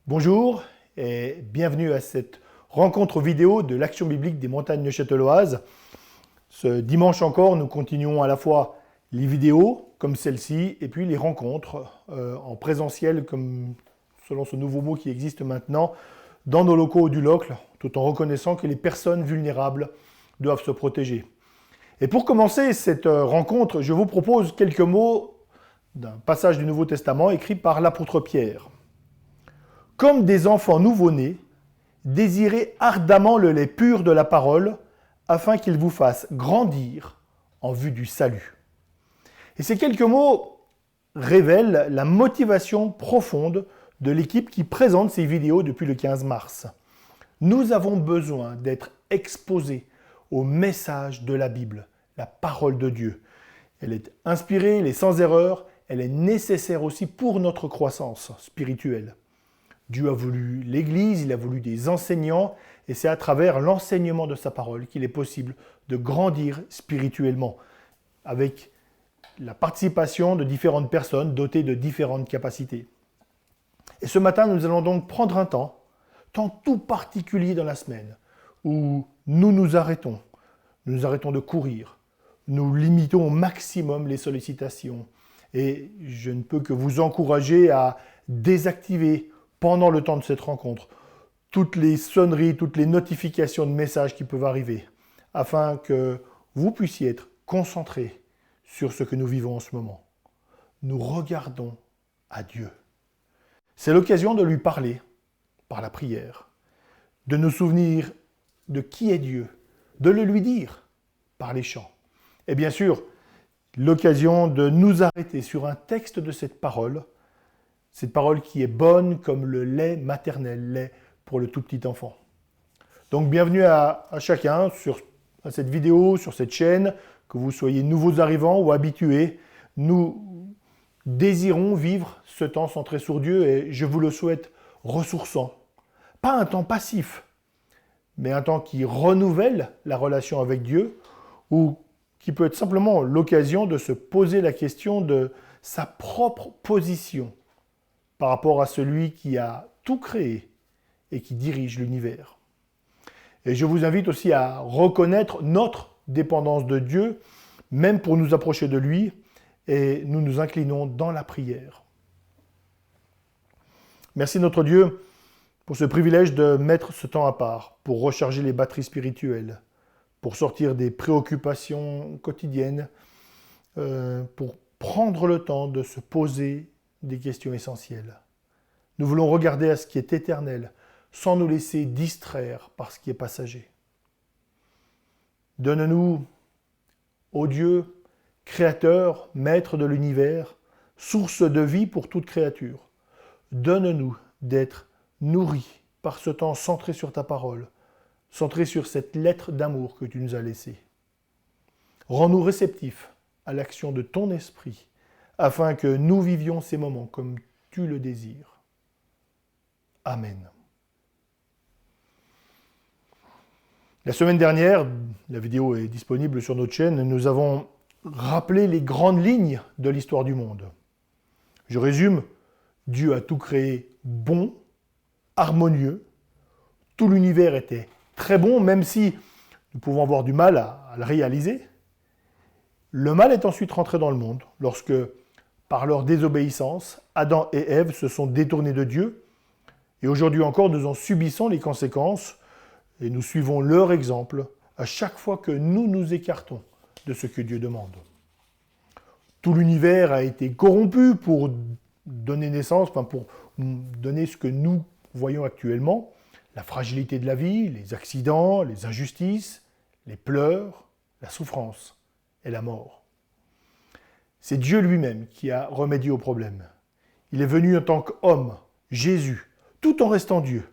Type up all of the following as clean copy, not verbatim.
Bonjour et bienvenue à cette rencontre vidéo de l'Action biblique des montagnes neuchâteloises. Ce dimanche encore, nous continuons à la fois les vidéos comme celle-ci et puis les rencontres en présentiel comme selon ce nouveau mot qui existe maintenant dans nos locaux du Locle, tout en reconnaissant que les personnes vulnérables doivent se protéger. Et pour commencer cette rencontre, je vous propose quelques mots d'un passage du Nouveau Testament écrit par l'apôtre Pierre. Comme des enfants nouveau-nés, désirez ardemment le lait pur de la parole, afin qu'il vous fasse grandir en vue du salut. Et ces quelques mots révèlent la motivation profonde de l'équipe qui présente ces vidéos depuis le 15 mars. Nous avons besoin d'être exposés au message de la Bible, la parole de Dieu. Elle est inspirée, elle est sans erreur, elle est nécessaire aussi pour notre croissance spirituelle. Dieu a voulu l'Église, il a voulu des enseignants, et c'est à travers l'enseignement de sa parole qu'il est possible de grandir spirituellement, avec la participation de différentes personnes dotées de différentes capacités. Et ce matin, nous allons donc prendre un temps tout particulier dans la semaine, où nous nous arrêtons de courir, nous limitons au maximum les sollicitations, et je ne peux que vous encourager à désactiver pendant le temps de cette rencontre, toutes les sonneries, toutes les notifications de messages qui peuvent arriver, afin que vous puissiez être concentrés sur ce que nous vivons en ce moment. Nous regardons à Dieu. C'est l'occasion de lui parler par la prière, de nous souvenir de qui est Dieu, de le lui dire par les chants. Et bien sûr, l'occasion de nous arrêter sur un texte de cette parole qui est bonne comme le lait maternel, lait pour le tout petit enfant. Donc bienvenue à chacun à cette vidéo, sur cette chaîne, que vous soyez nouveaux arrivants ou habitués. Nous désirons vivre ce temps centré sur Dieu et je vous le souhaite ressourçant. Pas un temps passif, mais un temps qui renouvelle la relation avec Dieu ou qui peut être simplement l'occasion de se poser la question de sa propre position par rapport à celui qui a tout créé et qui dirige l'univers. Et je vous invite aussi à reconnaître notre dépendance de Dieu, même pour nous approcher de lui, et nous nous inclinons dans la prière. Merci notre Dieu pour ce privilège de mettre ce temps à part, pour recharger les batteries spirituelles, pour sortir des préoccupations quotidiennes, pour prendre le temps de se poser des questions essentielles. Nous voulons regarder à ce qui est éternel, sans nous laisser distraire par ce qui est passager. Donne-nous, ô Dieu, Créateur, Maître de l'univers, source de vie pour toute créature, donne-nous d'être nourris par ce temps centré sur ta parole, centré sur cette lettre d'amour que tu nous as laissée. Rends-nous réceptifs à l'action de ton esprit, afin que nous vivions ces moments comme tu le désires. Amen. La semaine dernière, la vidéo est disponible sur notre chaîne, nous avons rappelé les grandes lignes de l'histoire du monde. Je résume, Dieu a tout créé bon, harmonieux, tout l'univers était très bon, même si nous pouvons avoir du mal à le réaliser. Le mal est ensuite rentré dans le monde, lorsque, par leur désobéissance, Adam et Ève se sont détournés de Dieu, et aujourd'hui encore, nous en subissons les conséquences, et nous suivons leur exemple à chaque fois que nous nous écartons de ce que Dieu demande. Tout l'univers a été corrompu pour donner naissance, pour donner ce que nous voyons actuellement, la fragilité de la vie, les accidents, les injustices, les pleurs, la souffrance et la mort. C'est Dieu lui-même qui a remédié au problème. Il est venu en tant qu'homme, Jésus, tout en restant Dieu.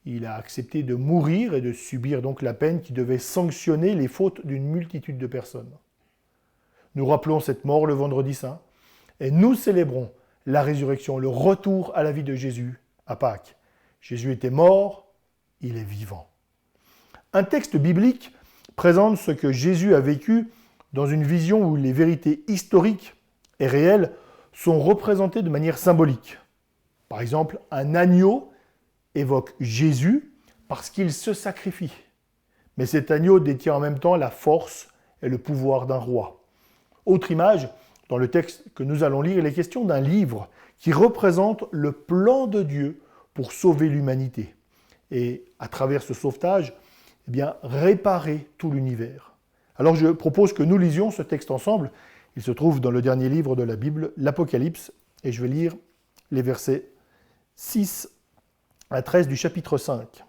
Il a accepté de mourir et de subir donc la peine qui devait sanctionner les fautes d'une multitude de personnes. Nous rappelons cette mort le vendredi saint et nous célébrons la résurrection, le retour à la vie de Jésus à Pâques. Jésus était mort, il est vivant. Un texte biblique présente ce que Jésus a vécu dans une vision où les vérités historiques et réelles sont représentées de manière symbolique. Par exemple, un agneau évoque Jésus parce qu'il se sacrifie. Mais cet agneau détient en même temps la force et le pouvoir d'un roi. Autre image, dans le texte que nous allons lire, il est question d'un livre qui représente le plan de Dieu pour sauver l'humanité. Et à travers ce sauvetage, eh bien, réparer tout l'univers. Alors je propose que nous lisions ce texte ensemble. Il se trouve dans le dernier livre de la Bible, l'Apocalypse, et je vais lire les versets 6 à 13 du chapitre 5.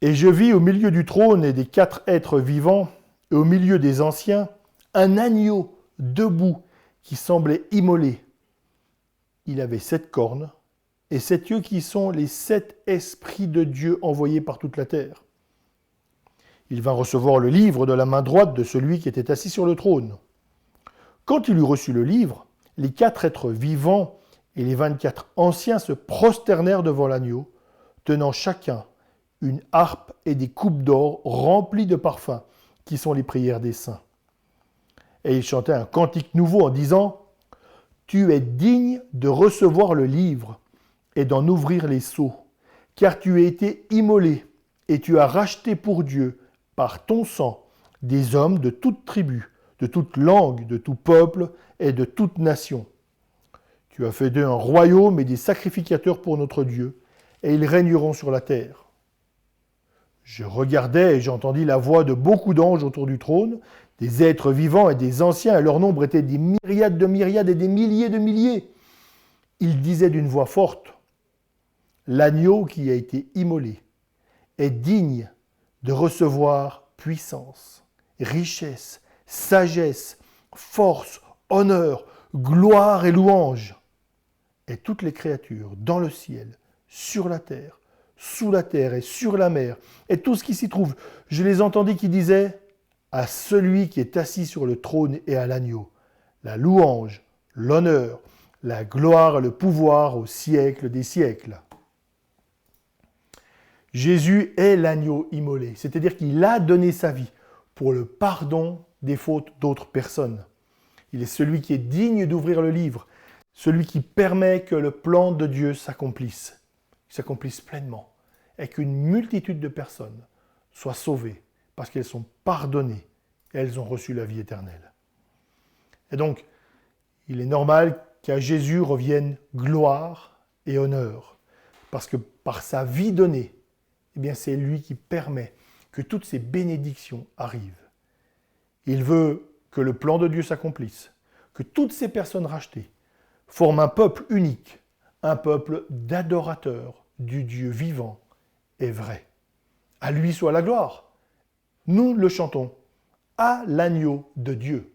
Et je vis au milieu du trône et des 4 êtres vivants, et au milieu des anciens, un agneau debout qui semblait immolé. Il avait 7 cornes, et 7 yeux qui sont les 7 esprits de Dieu envoyés par toute la terre. Il vint recevoir le livre de la main droite de celui qui était assis sur le trône. Quand il eut reçu le livre, les 4 êtres vivants et les 24 anciens se prosternèrent devant l'agneau, tenant chacun une harpe et des coupes d'or remplies de parfums, qui sont les prières des saints. Et ils chantaient un cantique nouveau en disant « Tu es digne de recevoir le livre et d'en ouvrir les sceaux, car tu as été immolé et tu as racheté pour Dieu, par ton sang, des hommes de toute tribu, de toute langue, de tout peuple et de toute nation. Tu as fait d'eux un royaume et des sacrificateurs pour notre Dieu, et ils régneront sur la terre. Je regardais et j'entendis la voix de beaucoup d'anges autour du trône, des êtres vivants et des anciens, et leur nombre était des myriades de myriades et des milliers de milliers. Ils disaient d'une voix forte, « L'agneau qui a été immolé est digne de recevoir puissance, richesse, sagesse, force, honneur, gloire et louange. » Et toutes les créatures dans le ciel, sur la terre, sous la terre et sur la mer, et tout ce qui s'y trouve, je les entendis qui disaient « À celui qui est assis sur le trône et à l'agneau, la louange, l'honneur, la gloire et le pouvoir au siècle des siècles. » Jésus est l'agneau immolé, c'est-à-dire qu'il a donné sa vie pour le pardon des fautes d'autres personnes. Il est celui qui est digne d'ouvrir le livre, celui qui permet que le plan de Dieu s'accomplisse pleinement, et qu'une multitude de personnes soient sauvées parce qu'elles sont pardonnées et elles ont reçu la vie éternelle. Et donc, il est normal qu'à Jésus revienne gloire et honneur, parce que par sa vie donnée, eh bien, c'est lui qui permet que toutes ces bénédictions arrivent. Il veut que le plan de Dieu s'accomplisse, que toutes ces personnes rachetées forment un peuple unique, un peuple d'adorateurs du Dieu vivant et vrai. À lui soit la gloire. Nous le chantons, à l'agneau de Dieu.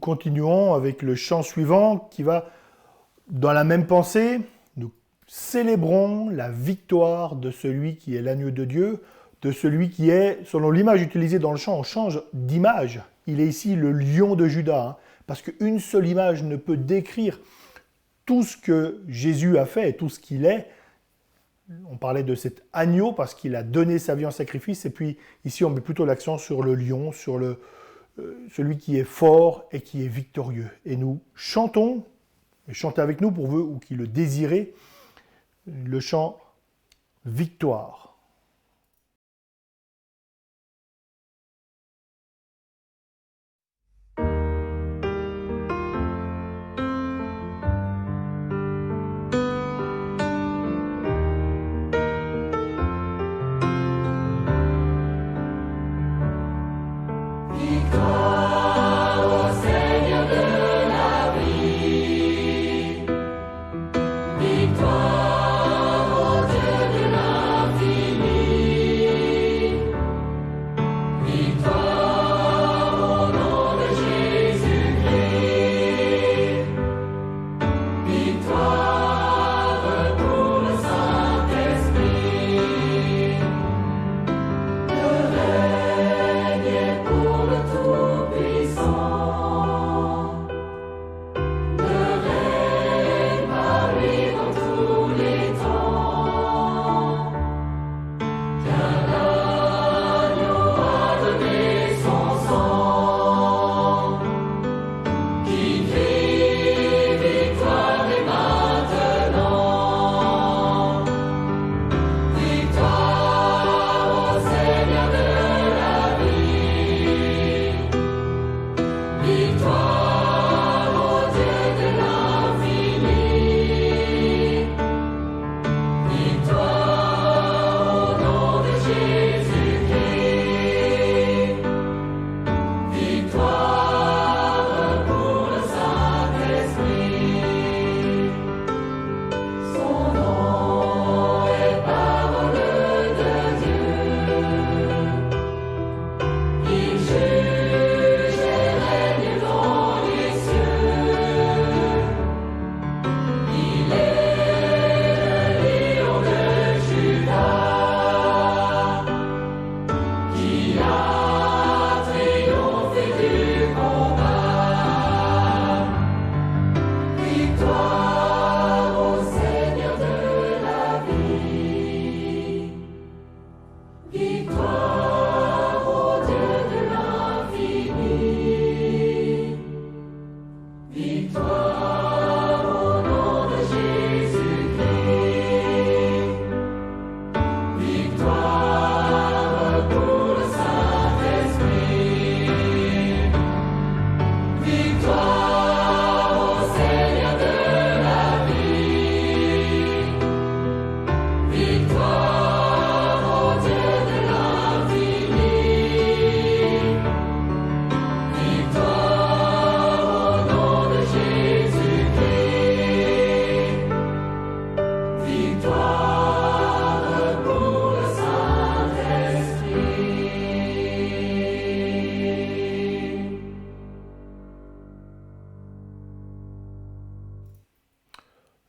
continuons avec le chant suivant qui va dans la même pensée. Nous célébrons la victoire de celui qui est l'agneau de Dieu, de celui qui est, selon l'image utilisée dans le chant, on change d'image. Il est ici le lion de Juda, hein, parce qu'une seule image ne peut décrire tout ce que Jésus a fait et tout ce qu'il est. On parlait de cet agneau parce qu'il a donné sa vie en sacrifice, et puis ici on met plutôt l'accent sur le lion, sur celui qui est fort et qui est victorieux. Et nous chantons, et chantez avec nous pour vous ou qui le désirez, le chant Victoire.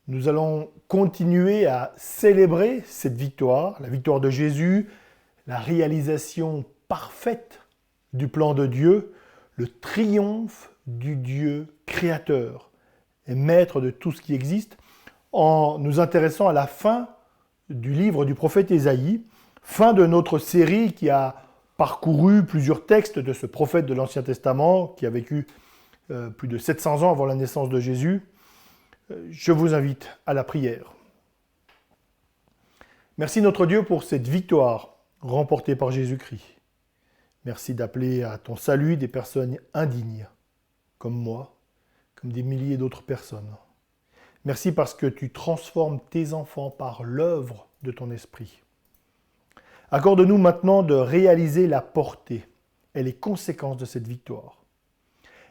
Nous allons continuer à célébrer cette victoire, la victoire de Jésus, la réalisation parfaite du plan de Dieu, le triomphe du Dieu créateur et maître de tout ce qui existe, en nous intéressant à la fin du livre du prophète Ésaïe, fin de notre série qui a parcouru plusieurs textes de ce prophète de l'Ancien Testament qui a vécu plus de 700 ans avant la naissance de Jésus. Je vous invite à la prière. Merci notre Dieu pour cette victoire remportée par Jésus-Christ. Merci d'appeler à ton salut des personnes indignes, comme moi, comme des milliers d'autres personnes. Merci parce que tu transformes tes enfants par l'œuvre de ton esprit. Accorde-nous maintenant de réaliser la portée et les conséquences de cette victoire.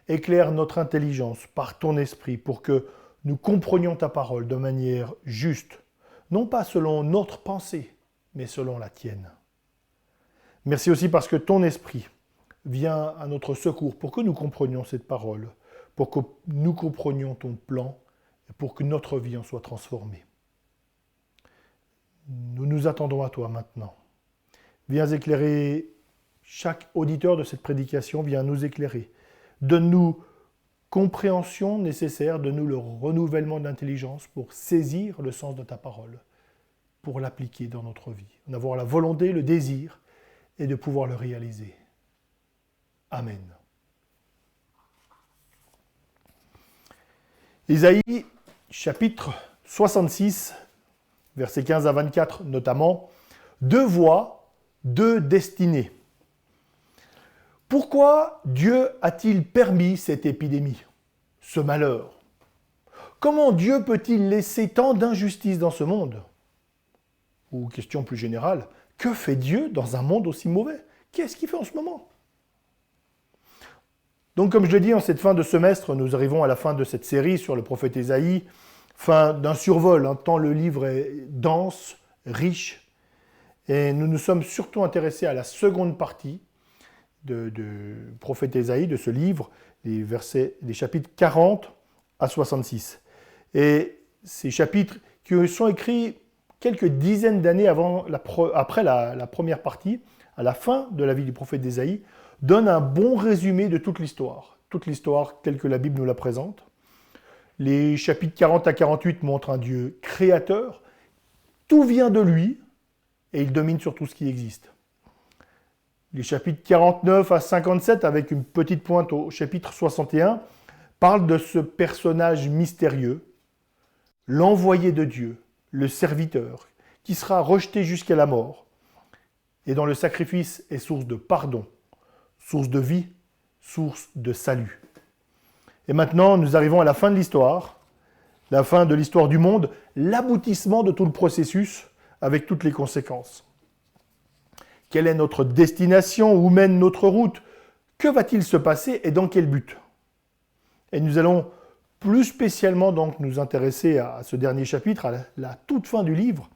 Éclaire notre intelligence par ton esprit pour que nous comprenions ta parole de manière juste, non pas selon notre pensée, mais selon la tienne. Merci aussi parce que ton esprit vient à notre secours pour que nous comprenions cette parole, pour que nous comprenions ton plan et pour que notre vie en soit transformée. Nous nous attendons à toi maintenant. Viens éclairer chaque auditeur de cette prédication, viens nous éclairer. Donne-nous compréhension nécessaire, donne-nous le renouvellement d'intelligence pour saisir le sens de ta parole, pour l'appliquer dans notre vie, en avoir la volonté, le désir et de pouvoir le réaliser. Amen. Isaïe, chapitre 66, versets 15 à 24 notamment, 2 voies, 2 destinées. Pourquoi Dieu a-t-il permis cette épidémie, ce malheur? Comment Dieu peut-il laisser tant d'injustice dans ce monde? Ou question plus générale, que fait Dieu dans un monde aussi mauvais? Qu'est-ce qu'il fait en ce moment? Donc comme je l'ai dit, en cette fin de semestre, nous arrivons à la fin de cette série sur le prophète Isaïe, fin d'un survol, tant le livre est dense, riche, et nous nous sommes surtout intéressés à la seconde partie de prophète Isaïe, de ce livre, les chapitres 40 à 66. Et ces chapitres qui sont écrits quelques dizaines d'années après la première partie, à la fin de la vie du prophète Isaïe, donnent un bon résumé de toute l'histoire telle que la Bible nous la présente. Les chapitres 40 à 48 montrent un Dieu créateur, tout vient de lui, et il domine sur tout ce qui existe. Les chapitres 49 à 57, avec une petite pointe au chapitre 61, parlent de ce personnage mystérieux, l'envoyé de Dieu, le serviteur, qui sera rejeté jusqu'à la mort, et dont le sacrifice est source de pardon, source de vie, source de salut. Et maintenant, nous arrivons à la fin de l'histoire du monde, l'aboutissement de tout le processus, avec toutes les conséquences. Quelle est notre destination? Où mène notre route? Que va-t-il se passer et dans quel but? Et nous allons plus spécialement donc nous intéresser à ce dernier chapitre, à la toute fin du livre.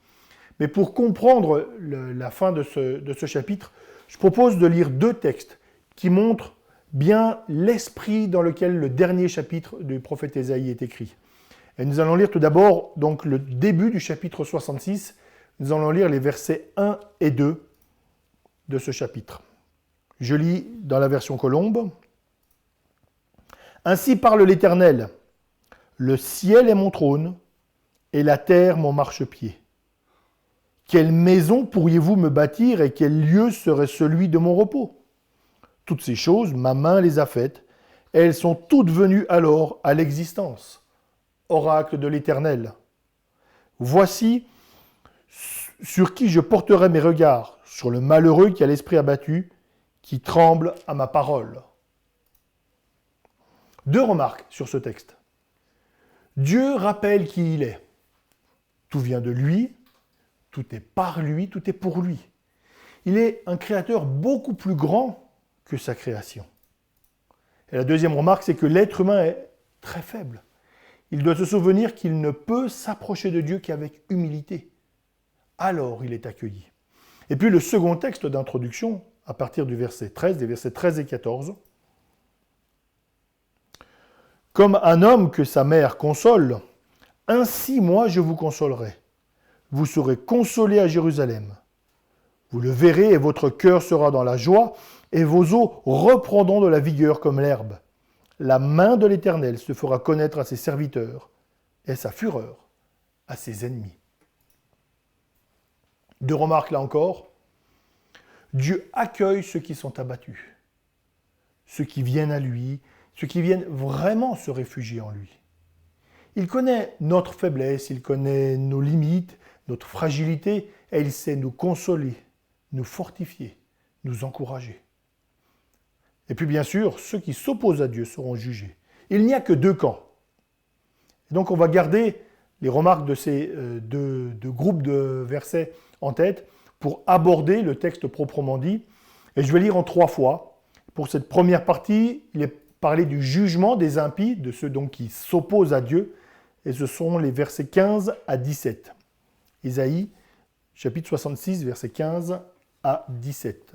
Mais pour comprendre la fin de ce chapitre, je propose de lire 2 textes qui montrent bien l'esprit dans lequel le dernier chapitre du prophète Isaïe est écrit. Et nous allons lire tout d'abord donc le début du chapitre 66. Nous allons lire les versets 1 et 2 de ce chapitre. Je lis dans la version Colombe. « Ainsi parle l'Éternel, le ciel est mon trône et la terre mon marchepied. Quelle maison pourriez-vous me bâtir et quel lieu serait celui de mon repos? Toutes ces choses, ma main les a faites, et elles sont toutes venues alors à l'existence. Oracle de l'Éternel. Voici sur qui je porterai mes regards, sur le malheureux qui a l'esprit abattu, qui tremble à ma parole. » 2 remarques sur ce texte. Dieu rappelle qui il est. Tout vient de lui, tout est par lui, tout est pour lui. Il est un créateur beaucoup plus grand que sa création. Et la deuxième remarque, c'est que l'être humain est très faible. Il doit se souvenir qu'il ne peut s'approcher de Dieu qu'avec humilité. Alors il est accueilli. Et puis le second texte d'introduction, à partir du verset 13, des versets 13 et 14. « Comme un homme que sa mère console, ainsi moi je vous consolerai. Vous serez consolés à Jérusalem. Vous le verrez et votre cœur sera dans la joie, et vos os reprendront de la vigueur comme l'herbe. La main de l'Éternel se fera connaître à ses serviteurs, et sa fureur à ses ennemis. » 2 remarques là encore. Dieu accueille ceux qui sont abattus, ceux qui viennent à lui, ceux qui viennent vraiment se réfugier en lui. Il connaît notre faiblesse, il connaît nos limites, notre fragilité, et il sait nous consoler, nous fortifier, nous encourager. Et puis bien sûr, ceux qui s'opposent à Dieu seront jugés. Il n'y a que 2 camps. Et donc on va garder les remarques de ces 2 groupes de versets en tête pour aborder le texte proprement dit. Et je vais lire en 3 fois. Pour cette première partie, il est parlé du jugement des impies, de ceux donc qui s'opposent à Dieu. Et ce sont les versets 15 à 17. Isaïe, chapitre 66, versets 15 à 17.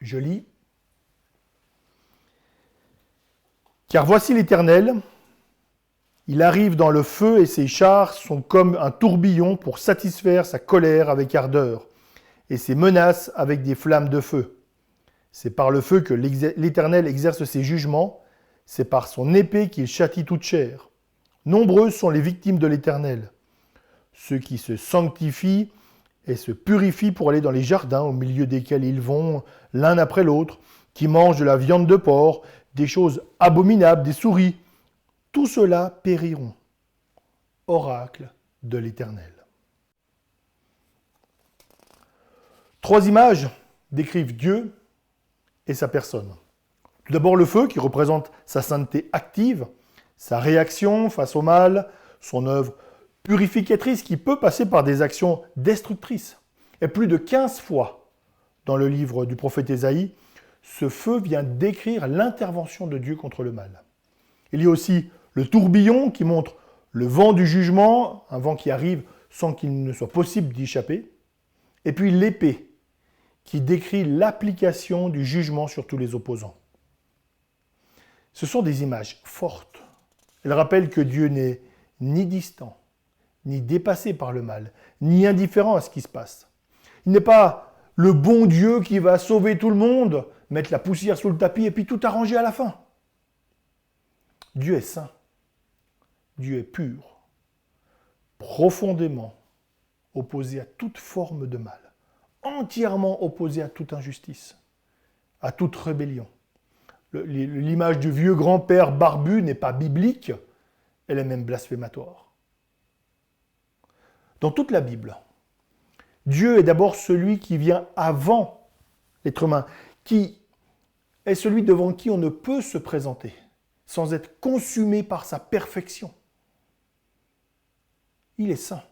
Je lis. Car voici l'Éternel, il arrive dans le feu et ses chars sont comme un tourbillon pour satisfaire sa colère avec ardeur et ses menaces avec des flammes de feu. C'est par le feu que l'Éternel exerce ses jugements, c'est par son épée qu'il châtie toute chair. Nombreuses sont les victimes de l'Éternel, ceux qui se sanctifient et se purifient pour aller dans les jardins au milieu desquels ils vont l'un après l'autre, qui mangent de la viande de porc, des choses abominables, des souris. Tout cela périront. Oracle de l'Éternel. 3 images décrivent Dieu et sa personne. Tout d'abord le feu qui représente sa sainteté active, sa réaction face au mal, son œuvre purificatrice qui peut passer par des actions destructrices. Et plus de 15 fois dans le livre du prophète Ésaïe, ce feu vient décrire l'intervention de Dieu contre le mal. Il y a aussi le tourbillon qui montre le vent du jugement, un vent qui arrive sans qu'il ne soit possible d'y échapper. Et puis l'épée qui décrit l'application du jugement sur tous les opposants. Ce sont des images fortes. Elles rappellent que Dieu n'est ni distant, ni dépassé par le mal, ni indifférent à ce qui se passe. Il n'est pas le bon Dieu qui va sauver tout le monde, mettre la poussière sous le tapis et puis tout arranger à la fin. Dieu est saint. Dieu est pur, profondément opposé à toute forme de mal, entièrement opposé à toute injustice, à toute rébellion. L'image du vieux grand-père barbu n'est pas biblique, elle est même blasphématoire. Dans toute la Bible, Dieu est d'abord celui qui vient avant l'être humain, qui est celui devant qui on ne peut se présenter sans être consumé par sa perfection. Il est saint,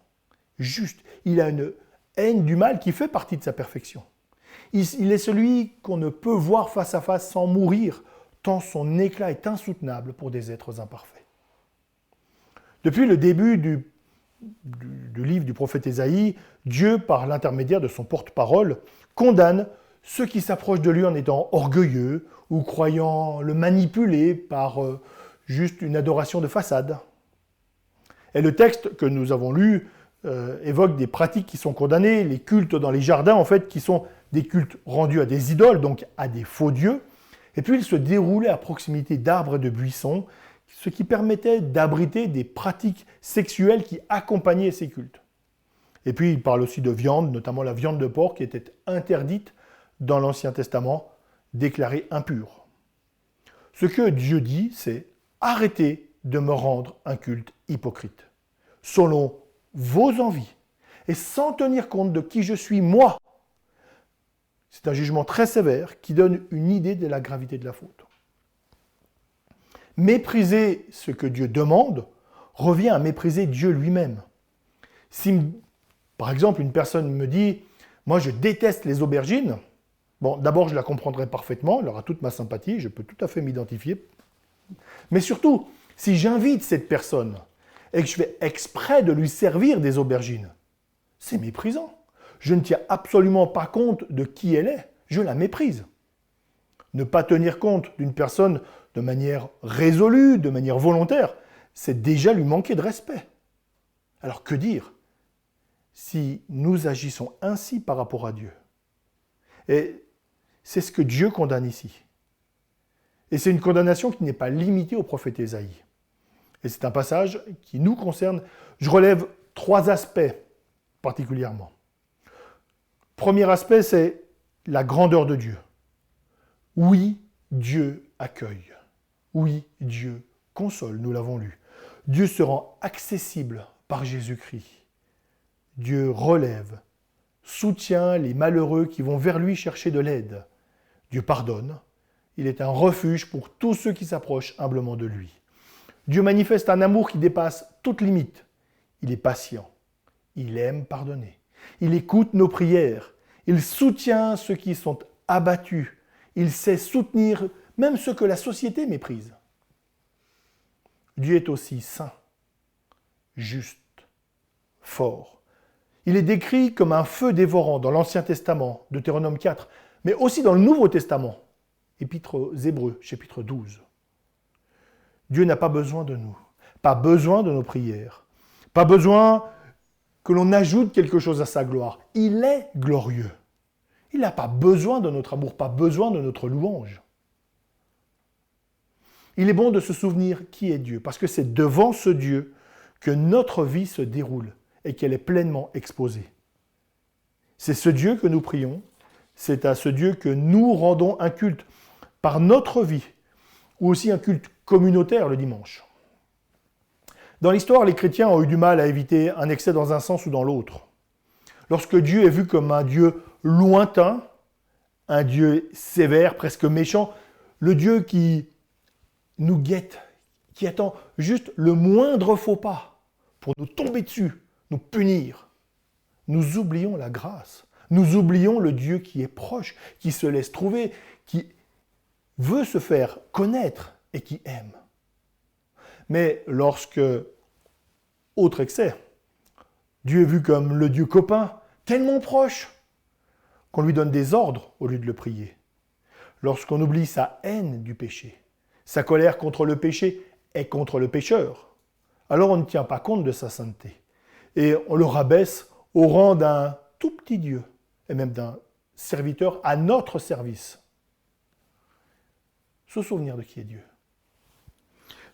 juste. Il a une haine du mal qui fait partie de sa perfection. Il est celui qu'on ne peut voir face à face sans mourir, tant son éclat est insoutenable pour des êtres imparfaits. Depuis le début du livre du prophète Ésaïe, Dieu, par l'intermédiaire de son porte-parole, condamne ceux qui s'approchent de lui en étant orgueilleux ou croyant le manipuler par juste une adoration de façade. Et le texte que nous avons lu évoque des pratiques qui sont condamnées, les cultes dans les jardins, en fait, qui sont des cultes rendus à des idoles, donc à des faux dieux. Et puis, ils se déroulaient à proximité d'arbres et de buissons, ce qui permettait d'abriter des pratiques sexuelles qui accompagnaient ces cultes. Et puis, il parle aussi de viande, notamment la viande de porc, qui était interdite dans l'Ancien Testament, déclarée impure. Ce que Dieu dit, c'est « Arrêtez de me rendre un culte hypocrite, selon vos envies, et sans tenir compte de qui je suis moi. » C'est un jugement très sévère qui donne une idée de la gravité de la faute. Mépriser ce que Dieu demande revient à mépriser Dieu lui-même. Si, par exemple, une personne me dit « Moi, je déteste les aubergines », bon, d'abord, je la comprendrai parfaitement, elle aura toute ma sympathie, je peux tout à fait m'identifier. Mais surtout, si j'invite cette personne et que je fais exprès de lui servir des aubergines, c'est méprisant. Je ne tiens absolument pas compte de qui elle est, je la méprise. Ne pas tenir compte d'une personne de manière résolue, de manière volontaire, c'est déjà lui manquer de respect. Alors que dire si nous agissons ainsi par rapport à Dieu? Et c'est ce que Dieu condamne ici. Et c'est une condamnation qui n'est pas limitée au prophète Ésaïe. Et c'est un passage qui nous concerne. Je relève 3 aspects particulièrement. Premier aspect, c'est la grandeur de Dieu. Oui, Dieu accueille. Oui, Dieu console, nous l'avons lu. Dieu se rend accessible par Jésus-Christ. Dieu relève, soutient les malheureux qui vont vers lui chercher de l'aide. Dieu pardonne. Il est un refuge pour tous ceux qui s'approchent humblement de lui. Dieu manifeste un amour qui dépasse toute limite. Il est patient. Il aime pardonner. Il écoute nos prières. Il soutient ceux qui sont abattus. Il sait soutenir même ceux que la société méprise. Dieu est aussi saint, juste, fort. Il est décrit comme un feu dévorant dans l'Ancien Testament, Deutéronome 4, mais aussi dans le Nouveau Testament, Épître aux Hébreux, chapitre 12. Dieu n'a pas besoin de nous, pas besoin de nos prières, pas besoin que l'on ajoute quelque chose à sa gloire. Il est glorieux. Il n'a pas besoin de notre amour, pas besoin de notre louange. Il est bon de se souvenir qui est Dieu, parce que c'est devant ce Dieu que notre vie se déroule et qu'elle est pleinement exposée. C'est ce Dieu que nous prions, c'est à ce Dieu que nous rendons un culte par notre vie, ou aussi un culte communautaire le dimanche. Dans l'histoire, les chrétiens ont eu du mal à éviter un excès dans un sens ou dans l'autre. Lorsque Dieu est vu comme un Dieu lointain, un Dieu sévère, presque méchant, le Dieu qui nous guette, qui attend juste le moindre faux pas pour nous tomber dessus, nous punir, nous oublions la grâce. Nous oublions le Dieu qui est proche, qui se laisse trouver, qui veut se faire connaître et qui aime. Mais lorsque, autre excès, Dieu est vu comme le Dieu copain, tellement proche, qu'on lui donne des ordres au lieu de le prier. Lorsqu'on oublie sa haine du péché, sa colère contre le péché et contre le pécheur, alors on ne tient pas compte de sa sainteté. Et on le rabaisse au rang d'un tout petit Dieu, et même d'un serviteur à notre service. Se souvenir de qui est Dieu.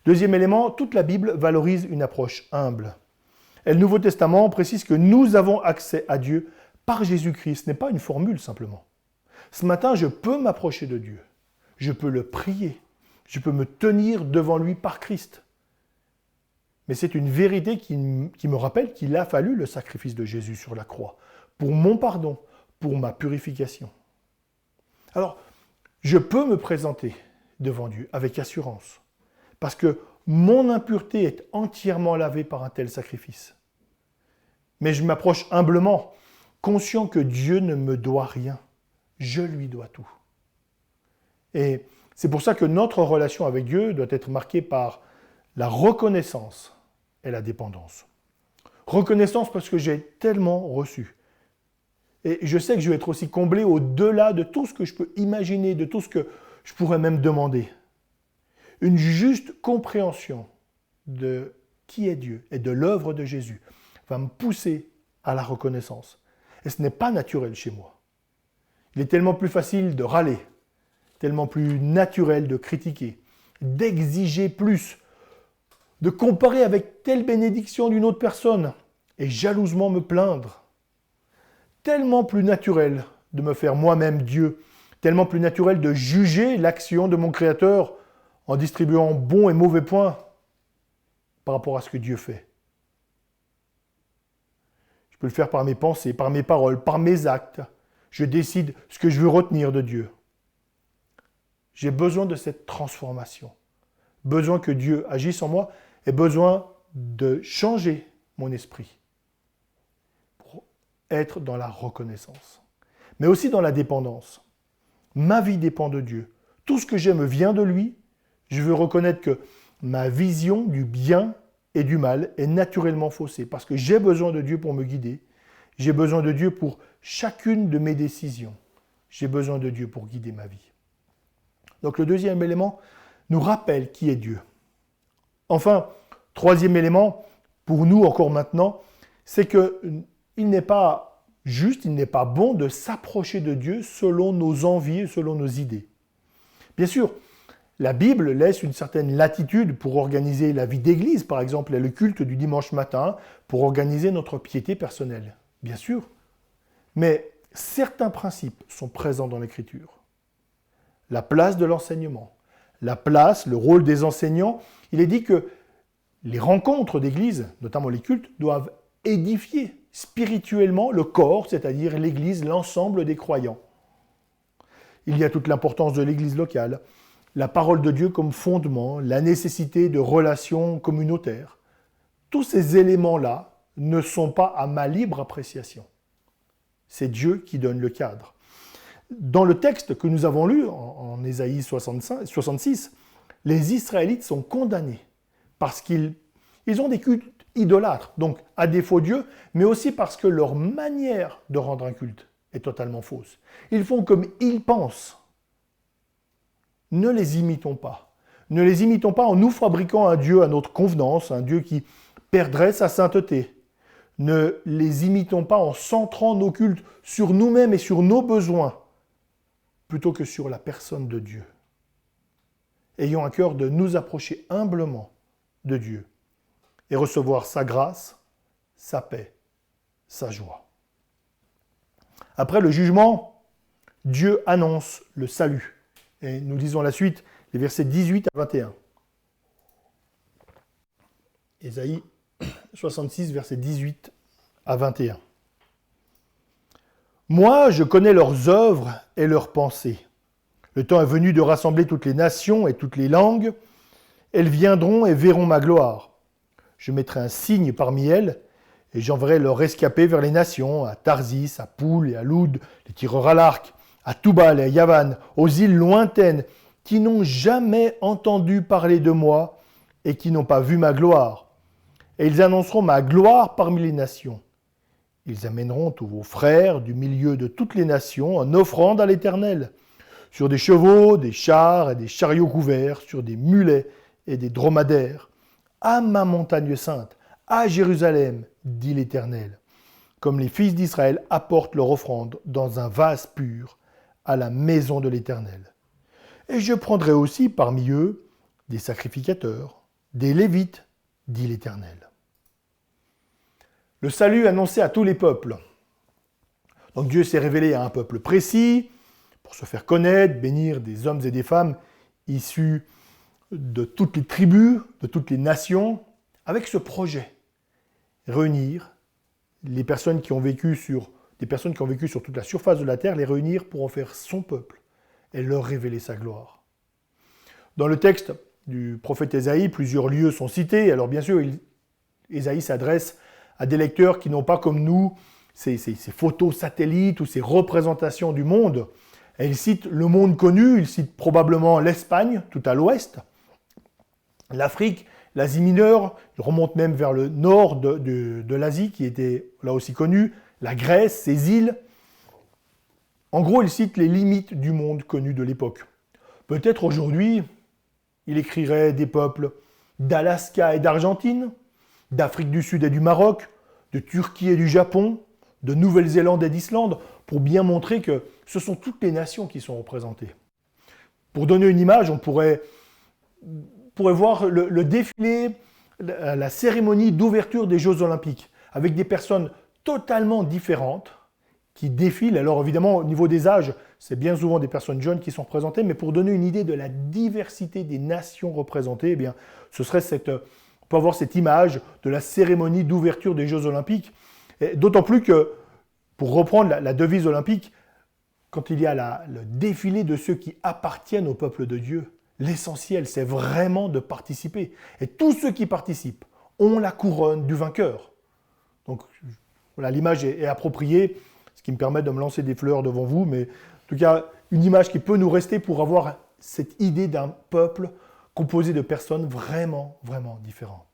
Deuxième élément, toute la Bible valorise une approche humble. Et le Nouveau Testament précise que nous avons accès à Dieu par Jésus-Christ. Ce n'est pas une formule simplement. Ce matin, je peux m'approcher de Dieu. Je peux le prier. Je peux me tenir devant lui par Christ. Mais c'est une vérité qui me rappelle qu'il a fallu le sacrifice de Jésus sur la croix pour mon pardon, pour ma purification. Alors, je peux me présenter devant Dieu avec assurance, parce que mon impureté est entièrement lavée par un tel sacrifice. Mais je m'approche humblement, conscient que Dieu ne me doit rien. Je lui dois tout. Et c'est pour ça que notre relation avec Dieu doit être marquée par la reconnaissance et la dépendance. Reconnaissance parce que j'ai tellement reçu. Et je sais que je vais être aussi comblé au-delà de tout ce que je peux imaginer, de tout ce que je pourrais même demander. Une juste compréhension de qui est Dieu et de l'œuvre de Jésus va me pousser à la reconnaissance. Et ce n'est pas naturel chez moi. Il est tellement plus facile de râler, tellement plus naturel de critiquer, d'exiger plus, de comparer avec telle bénédiction d'une autre personne et jalousement me plaindre. Tellement plus naturel de me faire moi-même Dieu, tellement plus naturel de juger l'action de mon Créateur en distribuant bons et mauvais points par rapport à ce que Dieu fait. Je peux le faire par mes pensées, par mes paroles, par mes actes. Je décide ce que je veux retenir de Dieu. J'ai besoin de cette transformation. Besoin que Dieu agisse en moi et besoin de changer mon esprit pour être dans la reconnaissance. Mais aussi dans la dépendance. Ma vie dépend de Dieu. Tout ce que j'aime vient de lui. Je veux reconnaître que ma vision du bien et du mal est naturellement faussée parce que j'ai besoin de Dieu pour me guider. J'ai besoin de Dieu pour chacune de mes décisions. J'ai besoin de Dieu pour guider ma vie. Donc le deuxième élément nous rappelle qui est Dieu. Enfin, troisième élément, pour nous encore maintenant, c'est qu'il n'est pas juste, il n'est pas bon de s'approcher de Dieu selon nos envies et selon nos idées. Bien sûr, la Bible laisse une certaine latitude pour organiser la vie d'église, par exemple, et le culte du dimanche matin, pour organiser notre piété personnelle. Bien sûr, mais certains principes sont présents dans l'Écriture. La place de l'enseignement, la place, le rôle des enseignants, il est dit que les rencontres d'église, notamment les cultes, doivent édifier spirituellement le corps, c'est-à-dire l'église, l'ensemble des croyants. Il y a toute l'importance de l'église locale, la parole de Dieu comme fondement, la nécessité de relations communautaires. Tous ces éléments-là ne sont pas à ma libre appréciation. C'est Dieu qui donne le cadre. Dans le texte que nous avons lu, en Ésaïe 66, les Israélites sont condamnés parce qu'ils ont des cultes idolâtres, donc à des faux dieux, mais aussi parce que leur manière de rendre un culte est totalement fausse. Ils font comme ils pensent. Ne les imitons pas. Ne les imitons pas en nous fabriquant un Dieu à notre convenance, un Dieu qui perdrait sa sainteté. Ne les imitons pas en centrant nos cultes sur nous-mêmes et sur nos besoins, plutôt que sur la personne de Dieu. Ayons à cœur de nous approcher humblement de Dieu et recevoir sa grâce, sa paix, sa joie. Après le jugement, Dieu annonce le salut. Et nous lisons la suite, les versets 18 à 21. Ésaïe 66, versets 18 à 21. Moi, je connais leurs œuvres et leurs pensées. Le temps est venu de rassembler toutes les nations et toutes les langues. Elles viendront et verront ma gloire. Je mettrai un signe parmi elles, et j'enverrai leurs rescapés vers les nations, à Tarsis, à Poul et à Loud, les tireurs à l'arc, à Toubal et à Yavan, aux îles lointaines, qui n'ont jamais entendu parler de moi et qui n'ont pas vu ma gloire. Et ils annonceront ma gloire parmi les nations. Ils amèneront tous vos frères du milieu de toutes les nations en offrande à l'Éternel, sur des chevaux, des chars et des chariots couverts, sur des mulets et des dromadaires, à ma montagne sainte, à Jérusalem, dit l'Éternel, comme les fils d'Israël apportent leur offrande dans un vase pur à la maison de l'Éternel. Et je prendrai aussi parmi eux des sacrificateurs, des Lévites, dit l'Éternel. Le salut annoncé à tous les peuples. Donc Dieu s'est révélé à un peuple précis pour se faire connaître, bénir des hommes et des femmes issus de toutes les tribus, de toutes les nations, avec ce projet. Réunir les personnes qui ont vécu sur toute la surface de la terre, les réunir pour en faire son peuple et leur révéler sa gloire. Dans le texte du prophète Ésaïe, plusieurs lieux sont cités. Alors bien sûr, Ésaïe s'adresse à des lecteurs qui n'ont pas comme nous ces photos satellites ou ces représentations du monde. Et il cite le monde connu, il cite probablement l'Espagne, tout à l'ouest, l'Afrique, l'Asie mineure, il remonte même vers le nord de l'Asie, qui était là aussi connu, la Grèce, ses îles. En gros, il cite les limites du monde connu de l'époque. Peut-être aujourd'hui, il écrirait des peuples d'Alaska et d'Argentine, d'Afrique du Sud et du Maroc, de Turquie et du Japon, de Nouvelle-Zélande et d'Islande, pour bien montrer que ce sont toutes les nations qui sont représentées. Pour donner une image, on pourrait voir le défilé, la cérémonie d'ouverture des Jeux Olympiques, avec des personnes totalement différentes qui défilent. Alors évidemment, au niveau des âges, c'est bien souvent des personnes jeunes qui sont représentées, mais pour donner une idée de la diversité des nations représentées, eh bien, ce serait on peut avoir cette image de la cérémonie d'ouverture des Jeux Olympiques. D'autant plus que, pour reprendre la devise olympique, quand il y a le défilé de ceux qui appartiennent au peuple de Dieu, l'essentiel, c'est vraiment de participer. Et tous ceux qui participent ont la couronne du vainqueur. Donc, voilà, l'image est appropriée, ce qui me permet de me lancer des fleurs devant vous, mais en tout cas, une image qui peut nous rester pour avoir cette idée d'un peuple composé de personnes vraiment, vraiment différentes.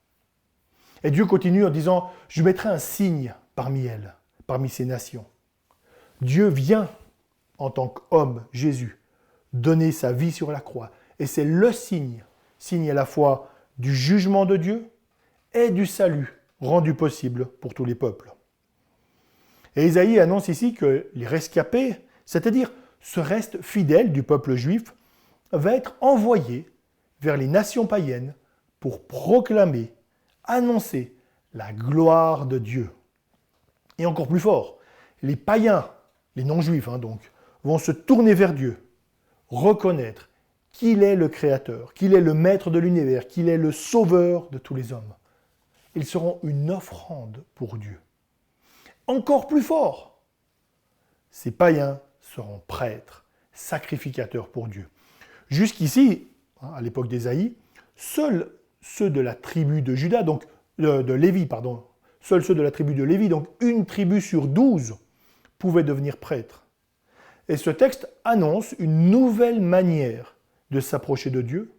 Et Dieu continue en disant « Je mettrai un signe parmi elles, parmi ces nations. » Dieu vient, en tant qu'homme, Jésus, donner sa vie sur la croix. Et c'est le signe à la fois du jugement de Dieu et du salut rendu possible pour tous les peuples. Et Ésaïe annonce ici que les rescapés, c'est-à-dire ce reste fidèle du peuple juif, va être envoyé vers les nations païennes pour proclamer, annoncer la gloire de Dieu. Et encore plus fort, les païens, les non-juifs donc, vont se tourner vers Dieu, reconnaître qu'il est le Créateur, qu'il est le Maître de l'univers, qu'il est le Sauveur de tous les hommes. Ils seront une offrande pour Dieu. Encore plus fort, ces païens seront prêtres, sacrificateurs pour Dieu. Jusqu'ici, à l'époque d'Ésaïe, seuls ceux de la tribu de Juda, donc de Lévi, seuls ceux de la tribu de Lévi, donc une tribu sur 12, pouvaient devenir prêtres. Et ce texte annonce une nouvelle manière de s'approcher de Dieu,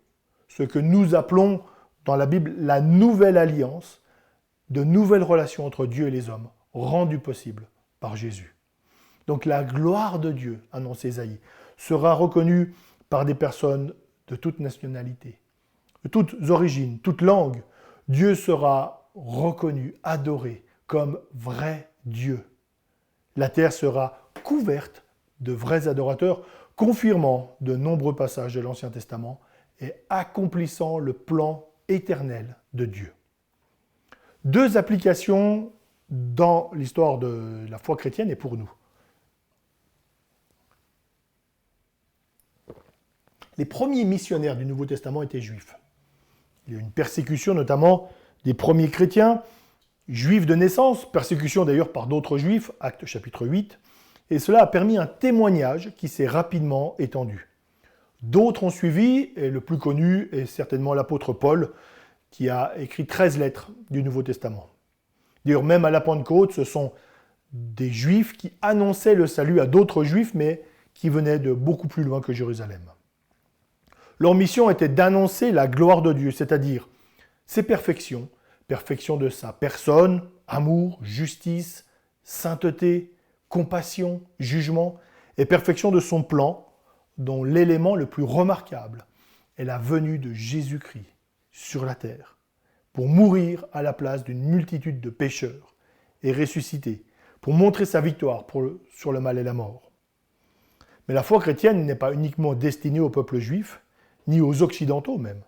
ce que nous appelons dans la Bible la nouvelle alliance, de nouvelles relations entre Dieu et les hommes, rendues possibles par Jésus. Donc la gloire de Dieu, annonce Ésaïe, sera reconnue par des personnes de toute nationalité, de toutes origines, toutes langues, Dieu sera reconnu, adoré comme vrai Dieu. La terre sera couverte de vrais adorateurs, confirmant de nombreux passages de l'Ancien Testament et accomplissant le plan éternel de Dieu. Deux applications dans l'histoire de la foi chrétienne et pour nous. Les premiers missionnaires du Nouveau Testament étaient juifs. Il y a eu une persécution notamment des premiers chrétiens, juifs de naissance, persécution d'ailleurs par d'autres juifs, Actes chapitre 8, et cela a permis un témoignage qui s'est rapidement étendu. D'autres ont suivi, et le plus connu est certainement l'apôtre Paul, qui a écrit 13 lettres du Nouveau Testament. D'ailleurs, même à la Pentecôte, ce sont des juifs qui annonçaient le salut à d'autres juifs, mais qui venaient de beaucoup plus loin que Jérusalem. Leur mission était d'annoncer la gloire de Dieu, c'est-à-dire ses perfections, perfection de sa personne, amour, justice, sainteté, compassion, jugement, et perfection de son plan, dont l'élément le plus remarquable est la venue de Jésus-Christ sur la terre, pour mourir à la place d'une multitude de pécheurs et ressusciter, pour montrer sa victoire sur le mal et la mort. Mais la foi chrétienne n'est pas uniquement destinée au peuple juif, ni aux occidentaux même.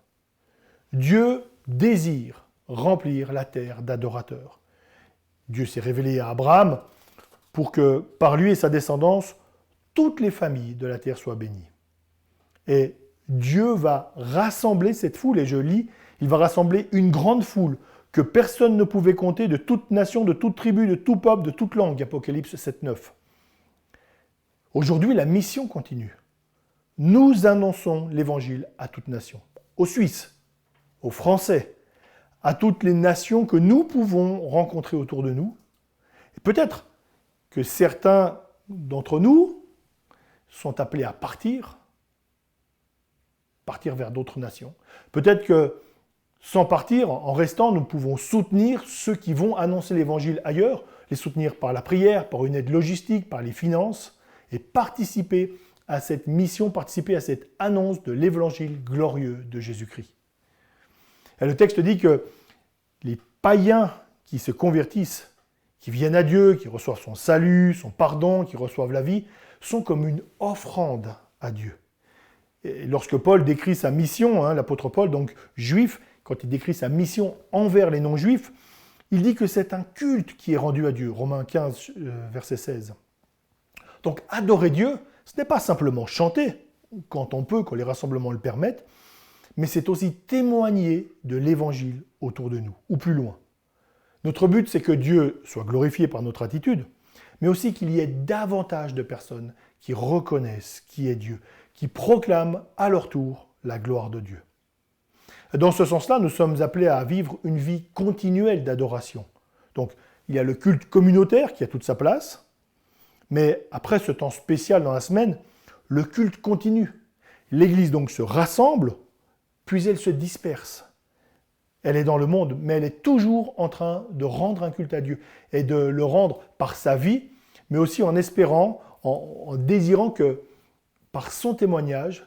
Dieu désire remplir la terre d'adorateurs. Dieu s'est révélé à Abraham pour que, par lui et sa descendance, toutes les familles de la terre soient bénies. Et Dieu va rassembler cette foule, et je lis, il va rassembler une grande foule que personne ne pouvait compter, de toute nation, de toute tribu, de tout peuple, de toute langue, Apocalypse 7-9. Aujourd'hui, la mission continue. Nous annonçons l'Évangile à toute nation, aux Suisses, aux Français, à toutes les nations que nous pouvons rencontrer autour de nous. Et peut-être que certains d'entre nous sont appelés à partir vers d'autres nations. Peut-être que sans partir, en restant, nous pouvons soutenir ceux qui vont annoncer l'Évangile ailleurs, les soutenir par la prière, par une aide logistique, par les finances, et participer à cette mission, participer à cette annonce de l'Évangile glorieux de Jésus-Christ. Et le texte dit que les païens qui se convertissent, qui viennent à Dieu, qui reçoivent son salut, son pardon, qui reçoivent la vie, sont comme une offrande à Dieu. Et lorsque Paul décrit sa mission, l'apôtre Paul, donc juif, quand il décrit sa mission envers les non-juifs, il dit que c'est un culte qui est rendu à Dieu. Romains 15, verset 16. Donc adorer Dieu, ce n'est pas simplement chanter, quand on peut, quand les rassemblements le permettent, mais c'est aussi témoigner de l'Évangile autour de nous, ou plus loin. Notre but, c'est que Dieu soit glorifié par notre attitude, mais aussi qu'il y ait davantage de personnes qui reconnaissent qui est Dieu, qui proclament à leur tour la gloire de Dieu. Dans ce sens-là, nous sommes appelés à vivre une vie continuelle d'adoration. Donc, il y a le culte communautaire qui a toute sa place, mais après ce temps spécial dans la semaine, le culte continue. L'Église donc se rassemble, puis elle se disperse. Elle est dans le monde, mais elle est toujours en train de rendre un culte à Dieu et de le rendre par sa vie, mais aussi en espérant, en désirant que par son témoignage,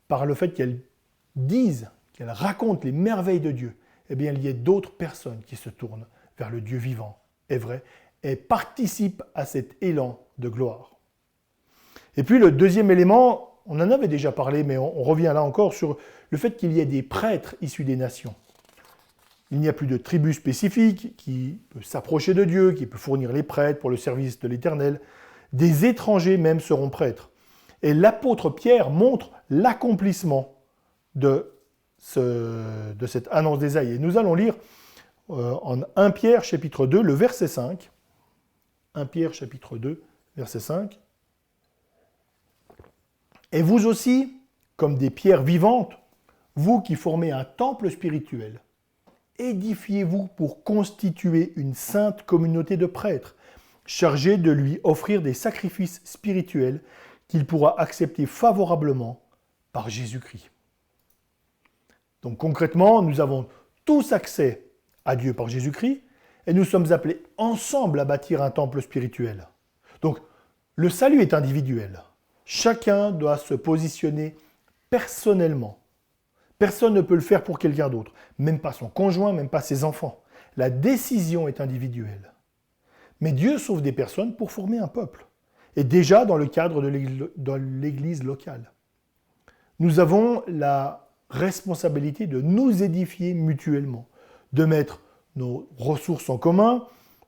par le fait qu'elle dise, qu'elle raconte les merveilles de Dieu, eh bien, il y ait d'autres personnes qui se tournent vers le Dieu vivant et vrai et participent à cet élan de gloire. Et puis le deuxième élément, on en avait déjà parlé, mais on revient là encore sur le fait qu'il y ait des prêtres issus des nations. Il n'y a plus de tribu spécifique qui peut s'approcher de Dieu, qui peut fournir les prêtres pour le service de l'Éternel. Des étrangers même seront prêtres. Et l'apôtre Pierre montre l'accomplissement de cette annonce d'Ésaïe. Et nous allons lire en 1 Pierre chapitre 2, le verset 5. 1 Pierre chapitre 2, verset 5. Et vous aussi, comme des pierres vivantes, vous qui formez un temple spirituel, édifiez-vous pour constituer une sainte communauté de prêtres, chargés de lui offrir des sacrifices spirituels qu'il pourra accepter favorablement par Jésus-Christ. Donc concrètement, nous avons tous accès à Dieu par Jésus-Christ et nous sommes appelés ensemble à bâtir un temple spirituel. Donc le salut est individuel. Chacun doit se positionner personnellement Personne ne peut le faire pour quelqu'un d'autre, même pas son conjoint, même pas ses enfants. La décision est individuelle. Mais Dieu sauve des personnes pour former un peuple, et déjà dans le cadre de l'Église locale. Nous avons la responsabilité de nous édifier mutuellement, de mettre nos ressources en commun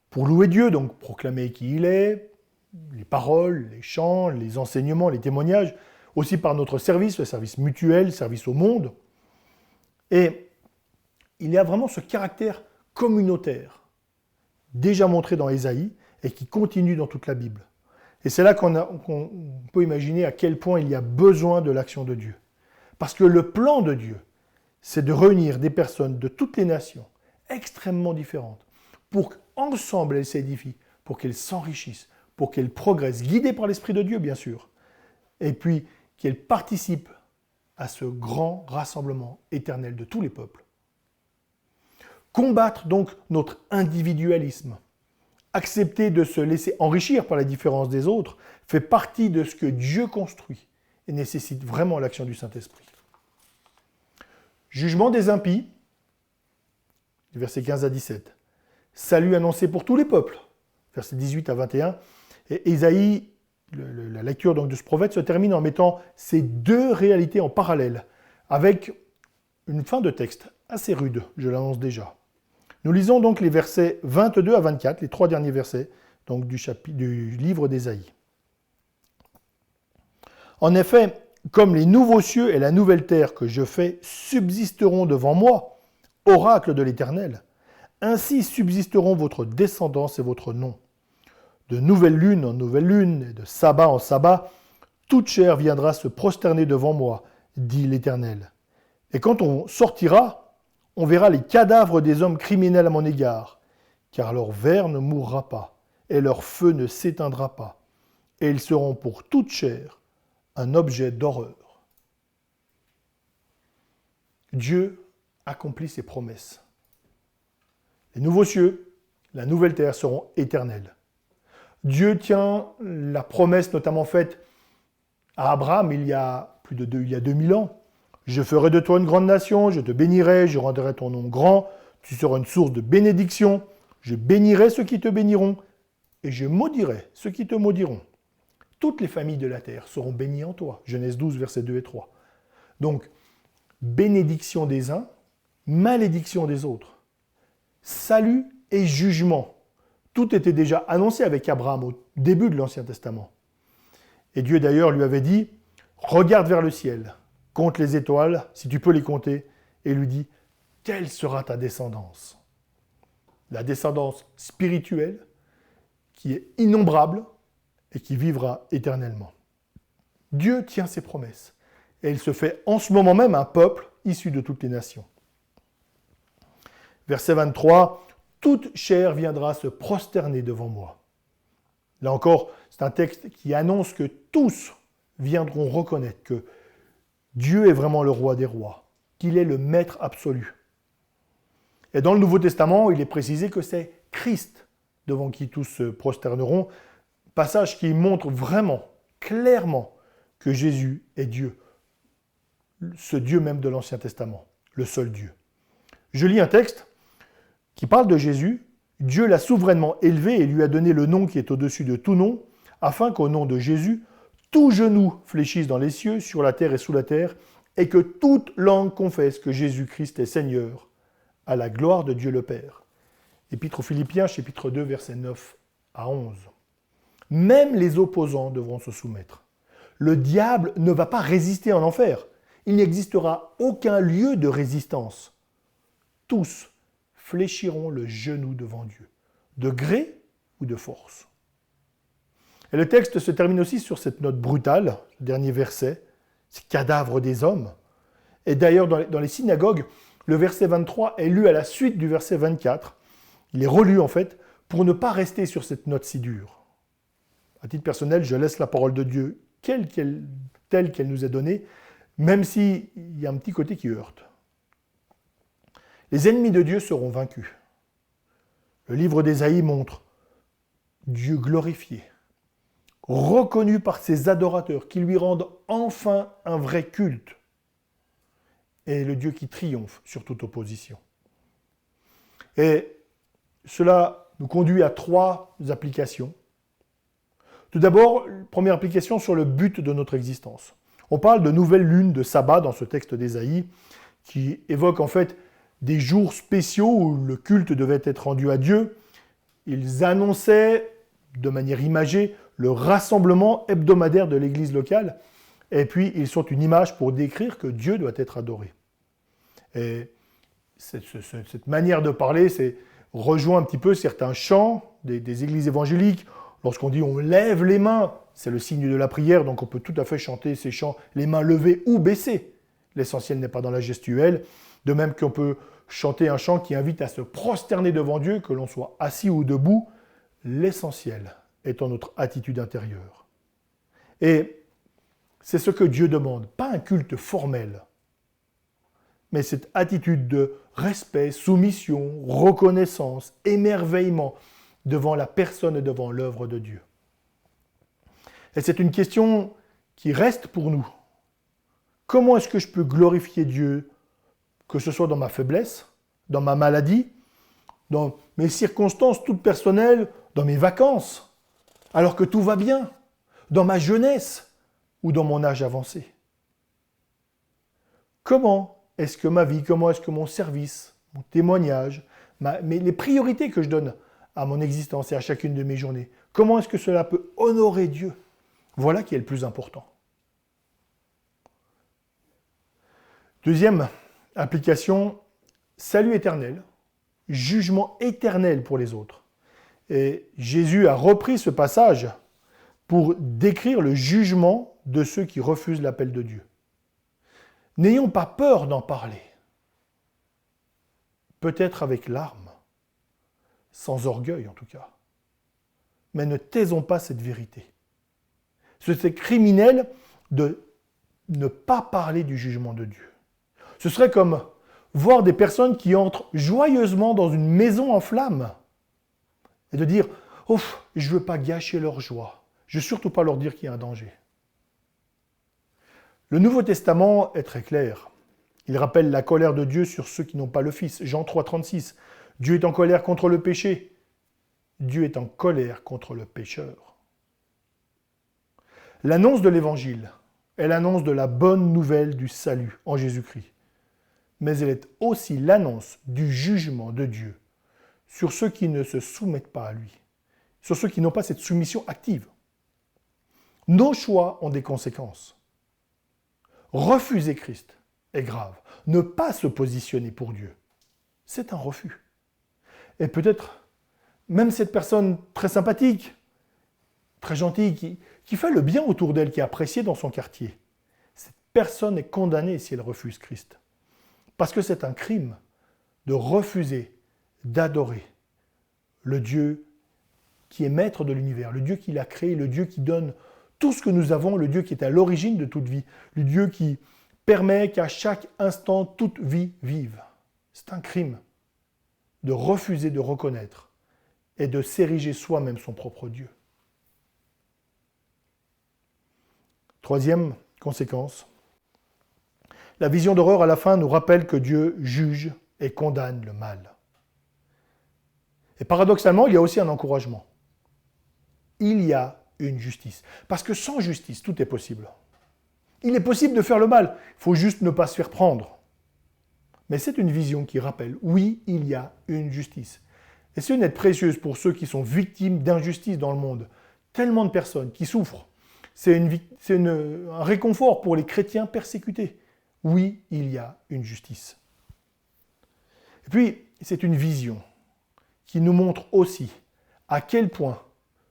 pour louer Dieu, donc proclamer qui il est, les paroles, les chants, les enseignements, les témoignages, aussi par notre service, le service mutuel, le service au monde. Et il y a vraiment ce caractère communautaire, déjà montré dans Ésaïe, et qui continue dans toute la Bible. Et c'est là qu'on peut imaginer à quel point il y a besoin de l'action de Dieu. Parce que le plan de Dieu, c'est de réunir des personnes de toutes les nations, extrêmement différentes, pour qu'ensemble elles s'édifient, pour qu'elles s'enrichissent, pour qu'elles progressent, guidées par l'Esprit de Dieu, bien sûr, et puis qu'elles participent à ce grand rassemblement éternel de tous les peuples. Combattre donc notre individualisme, accepter de se laisser enrichir par la différence des autres, fait partie de ce que Dieu construit et nécessite vraiment l'action du Saint-Esprit. Jugement des impies, versets 15 à 17. Salut annoncé pour tous les peuples, versets 18 à 21. Et Ésaïe, la lecture donc de ce prophète, se termine en mettant ces deux réalités en parallèle, avec une fin de texte assez rude, je l'annonce déjà. Nous lisons donc les versets 22 à 24, les 3 derniers versets donc du livre d'Ésaïe. En effet, comme les nouveaux cieux et la nouvelle terre que je fais subsisteront devant moi, oracle de l'Éternel, ainsi subsisteront votre descendance et votre nom. De nouvelle lune en nouvelle lune, et de sabbat en sabbat, toute chair viendra se prosterner devant moi, dit l'Éternel. Et quand on sortira, on verra les cadavres des hommes criminels à mon égard, car leur ver ne mourra pas, et leur feu ne s'éteindra pas, et ils seront pour toute chair un objet d'horreur. Dieu accomplit ses promesses. Les nouveaux cieux, la nouvelle terre seront éternels. Dieu tient la promesse notamment faite à Abraham il y a 2000 ans. Je ferai de toi une grande nation, je te bénirai, je rendrai ton nom grand, tu seras une source de bénédiction, je bénirai ceux qui te béniront, et je maudirai ceux qui te maudiront. Toutes les familles de la terre seront bénies en toi. Genèse 12, versets 2 et 3. Donc, bénédiction des uns, malédiction des autres. Salut et jugement. Tout était déjà annoncé avec Abraham au début de l'Ancien Testament. Et Dieu d'ailleurs lui avait dit, regarde vers le ciel, compte les étoiles, si tu peux les compter, et lui dit, quelle sera ta descendance? La descendance spirituelle, qui est innombrable et qui vivra éternellement. Dieu tient ses promesses, et il se fait en ce moment même un peuple issu de toutes les nations. Verset 23, « Toute chair viendra se prosterner devant moi. » Là encore, c'est un texte qui annonce que tous viendront reconnaître que Dieu est vraiment le roi des rois, qu'il est le maître absolu. Et dans le Nouveau Testament, il est précisé que c'est Christ devant qui tous se prosterneront, passage qui montre vraiment, clairement, que Jésus est Dieu, ce Dieu même de l'Ancien Testament, le seul Dieu. Je lis un texte qui parle de Jésus. Dieu l'a souverainement élevé et lui a donné le nom qui est au-dessus de tout nom, afin qu'au nom de Jésus, tout genou fléchisse dans les cieux, sur la terre et sous la terre, et que toute langue confesse que Jésus-Christ est Seigneur, à la gloire de Dieu le Père. Épître aux Philippiens, chapitre 2, versets 9 à 11. Même les opposants devront se soumettre. Le diable ne va pas résister en enfer. Il n'existera aucun lieu de résistance. Tous fléchiront le genou devant Dieu, de gré ou de force. Et le texte se termine aussi sur cette note brutale, le dernier verset, ces cadavres des hommes. Et d'ailleurs, dans les synagogues, le verset 23 est lu à la suite du verset 24. Il est relu en fait, pour ne pas rester sur cette note si dure. À titre personnel, je laisse la parole de Dieu telle qu'elle nous est donnée, même s'il y a un petit côté qui heurte. Les ennemis de Dieu seront vaincus. Le livre d'Ésaïe montre Dieu glorifié, reconnu par ses adorateurs qui lui rendent enfin un vrai culte. est le Dieu qui triomphe sur toute opposition. Et cela nous conduit à 3 applications. Tout d'abord, première application sur le but de notre existence. On parle de nouvelle lune de sabbat dans ce texte d'Ésaïe, qui évoque en fait des jours spéciaux où le culte devait être rendu à Dieu. Ils annonçaient, de manière imagée, le rassemblement hebdomadaire de l'église locale, et puis ils sont une image pour décrire que Dieu doit être adoré. Et cette manière de parler rejoint un petit peu certains chants des églises évangéliques. Lorsqu'on dit on lève les mains, c'est le signe de la prière, donc on peut tout à fait chanter ces chants, les mains levées ou baissées. L'essentiel n'est pas dans la gestuelle. De même qu'on peut chanter un chant qui invite à se prosterner devant Dieu, que l'on soit assis ou debout, l'essentiel étant notre attitude intérieure. Et c'est ce que Dieu demande, pas un culte formel, mais cette attitude de respect, soumission, reconnaissance, émerveillement devant la personne et devant l'œuvre de Dieu. Et c'est une question qui reste pour nous. Comment est-ce que je peux glorifier Dieu, que ce soit dans ma faiblesse, dans ma maladie, dans mes circonstances toutes personnelles, dans mes vacances, alors que tout va bien, dans ma jeunesse ou dans mon âge avancé? Comment est-ce que ma vie, comment est-ce que mon service, mon témoignage, les priorités que je donne à mon existence et à chacune de mes journées, comment est-ce que cela peut honorer Dieu? Voilà qui est le plus important. Deuxième application, salut éternel, jugement éternel pour les autres. Et Jésus a repris ce passage pour décrire le jugement de ceux qui refusent l'appel de Dieu. N'ayons pas peur d'en parler, peut-être avec larmes, sans orgueil en tout cas, mais ne taisons pas cette vérité. C'est criminel de ne pas parler du jugement de Dieu. Ce serait comme voir des personnes qui entrent joyeusement dans une maison en flammes et de dire « Ouf, je ne veux pas gâcher leur joie. Je ne veux surtout pas leur dire qu'il y a un danger. » Le Nouveau Testament est très clair. Il rappelle la colère de Dieu sur ceux qui n'ont pas le Fils. Jean 3, 36. Dieu est en colère contre le péché. Dieu est en colère contre le pécheur. L'annonce de l'Évangile est l'annonce de la bonne nouvelle du salut en Jésus-Christ. Mais elle est aussi l'annonce du jugement de Dieu sur ceux qui ne se soumettent pas à lui, sur ceux qui n'ont pas cette soumission active. Nos choix ont des conséquences. Refuser Christ est grave. Ne pas se positionner pour Dieu, c'est un refus. Et peut-être même cette personne très sympathique, très gentille, qui fait le bien autour d'elle, qui est appréciée dans son quartier, cette personne est condamnée si elle refuse Christ. Parce que c'est un crime de refuser d'adorer le Dieu qui est maître de l'univers, le Dieu qui l'a créé, le Dieu qui donne tout ce que nous avons, le Dieu qui est à l'origine de toute vie, le Dieu qui permet qu'à chaque instant toute vie vive. C'est un crime de refuser de reconnaître et de s'ériger soi-même son propre Dieu. Troisième conséquence, la vision d'horreur à la fin nous rappelle que Dieu juge et condamne le mal. Et paradoxalement, il y a aussi un encouragement. Il y a une justice. Parce que sans justice, tout est possible. Il est possible de faire le mal, il faut juste ne pas se faire prendre. Mais c'est une vision qui rappelle, oui, il y a une justice. Et c'est une aide précieuse pour ceux qui sont victimes d'injustice dans le monde. Tellement de personnes qui souffrent. C'est un réconfort pour les chrétiens persécutés. Oui, il y a une justice. Et puis, c'est une vision qui nous montre aussi à quel point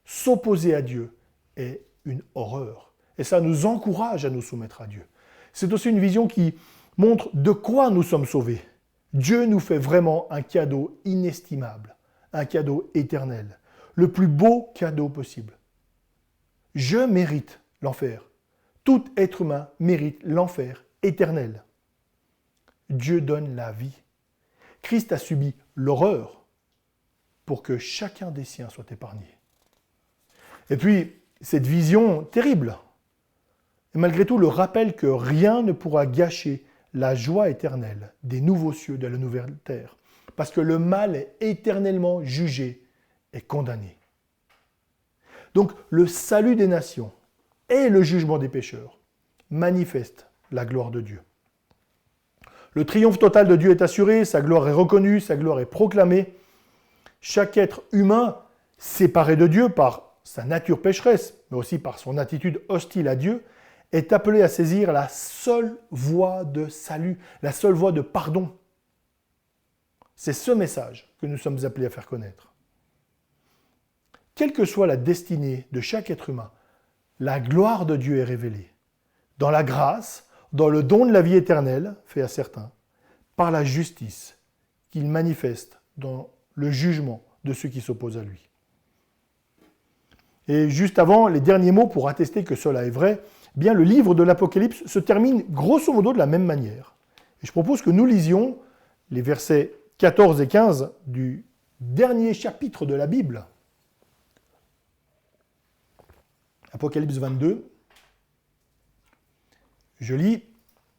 s'opposer à Dieu est une horreur. Et ça nous encourage à nous soumettre à Dieu. C'est aussi une vision qui montre de quoi nous sommes sauvés. Dieu nous fait vraiment un cadeau inestimable, un cadeau éternel, le plus beau cadeau possible. Je mérite l'enfer. Tout être humain mérite l'enfer éternel. Dieu donne la vie. Christ a subi l'horreur pour que chacun des siens soit épargné. Et puis, cette vision terrible, et malgré tout le rappel que rien ne pourra gâcher la joie éternelle des nouveaux cieux, de la nouvelle terre. Parce que le mal est éternellement jugé et condamné. Donc le salut des nations et le jugement des pécheurs manifestent la gloire de Dieu. Le triomphe total de Dieu est assuré, sa gloire est reconnue, sa gloire est proclamée. Chaque être humain, séparé de Dieu par sa nature pécheresse, mais aussi par son attitude hostile à Dieu, est appelé à saisir la seule voie de salut, la seule voie de pardon. C'est ce message que nous sommes appelés à faire connaître. Quelle que soit la destinée de chaque être humain, la gloire de Dieu est révélée. Dans la grâce, dans le don de la vie éternelle, fait à certains, par la justice qu'il manifeste dans le jugement de ceux qui s'opposent à lui. Et juste avant, les derniers mots pour attester que cela est vrai, eh bien le livre de l'Apocalypse se termine grosso modo de la même manière. Et je propose que nous lisions les versets 14 et 15 du dernier chapitre de la Bible. Apocalypse 22. Je lis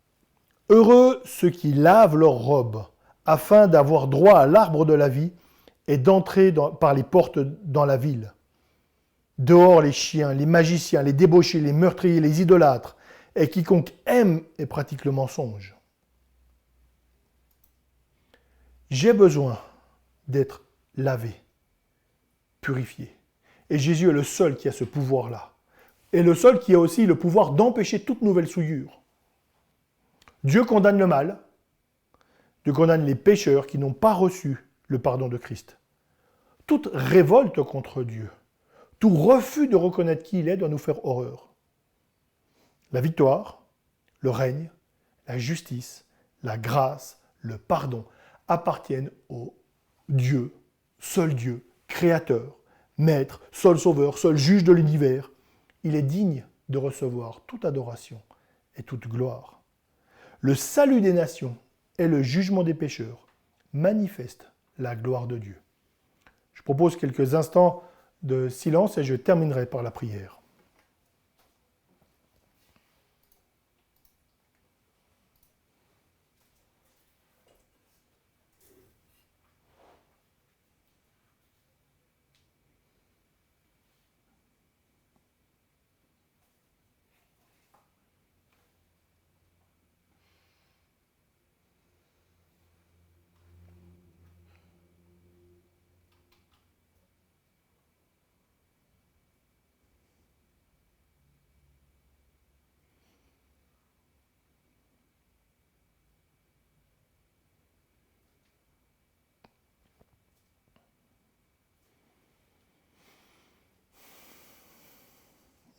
« Heureux ceux qui lavent leurs robes, afin d'avoir droit à l'arbre de la vie et d'entrer par les portes dans la ville. Dehors les chiens, les magiciens, les débauchés, les meurtriers, les idolâtres, et quiconque aime et pratique le mensonge. » J'ai besoin d'être lavé, purifié. Et Jésus est le seul qui a ce pouvoir-là. Et le seul qui a aussi le pouvoir d'empêcher toute nouvelle souillure. Dieu condamne le mal. Dieu condamne les pécheurs qui n'ont pas reçu le pardon de Christ. Toute révolte contre Dieu, tout refus de reconnaître qui il est doit nous faire horreur. La victoire, le règne, la justice, la grâce, le pardon appartiennent au Dieu, créateur, maître, seul sauveur, seul juge de l'univers. Il est digne de recevoir toute adoration et toute gloire. Le salut des nations et le jugement des pécheurs manifestent la gloire de Dieu. Je propose quelques instants de silence et je terminerai par la prière.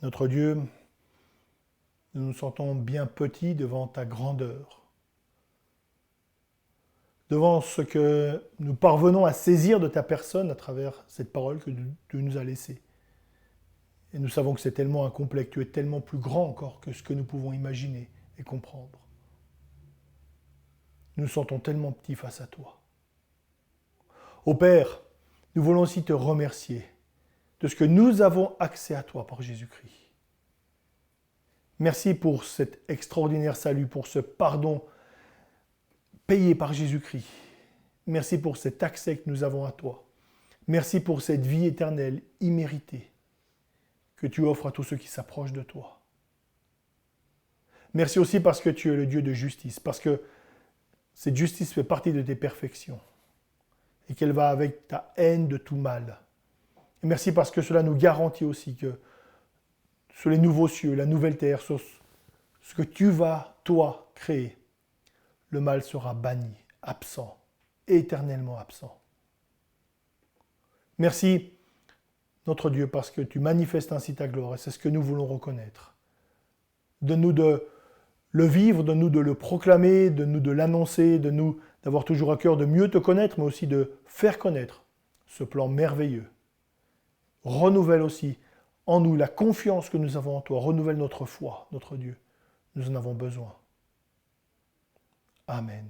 Notre Dieu, nous nous sentons bien petits devant ta grandeur, devant ce que nous parvenons à saisir de ta personne à travers cette parole que tu nous as laissée. Et nous savons que c'est tellement incomplet, que tu es tellement plus grand encore que ce que nous pouvons imaginer et comprendre. Nous nous sentons tellement petits face à toi. Ô Père, nous voulons aussi te remercier de ce que nous avons accès à toi par Jésus-Christ. Merci pour cet extraordinaire salut, pour ce pardon payé par Jésus-Christ. Merci pour cet accès que nous avons à toi. Merci pour cette vie éternelle imméritée que tu offres à tous ceux qui s'approchent de toi. Merci aussi parce que tu es le Dieu de justice, parce que cette justice fait partie de tes perfections et qu'elle va avec ta haine de tout mal. Et merci parce que cela nous garantit aussi que sur les nouveaux cieux, la nouvelle terre, sur ce que tu vas, toi, créer, le mal sera banni, absent, éternellement absent. Merci, notre Dieu, parce que tu manifestes ainsi ta gloire, et c'est ce que nous voulons reconnaître. Donne-nous de le vivre, donne-nous de le proclamer, donne-nous de l'annoncer, donne-nous d'avoir toujours à cœur de mieux te connaître, mais aussi de faire connaître ce plan merveilleux. Renouvelle aussi en nous la confiance que nous avons en toi. Renouvelle notre foi, notre Dieu. Nous en avons besoin. Amen.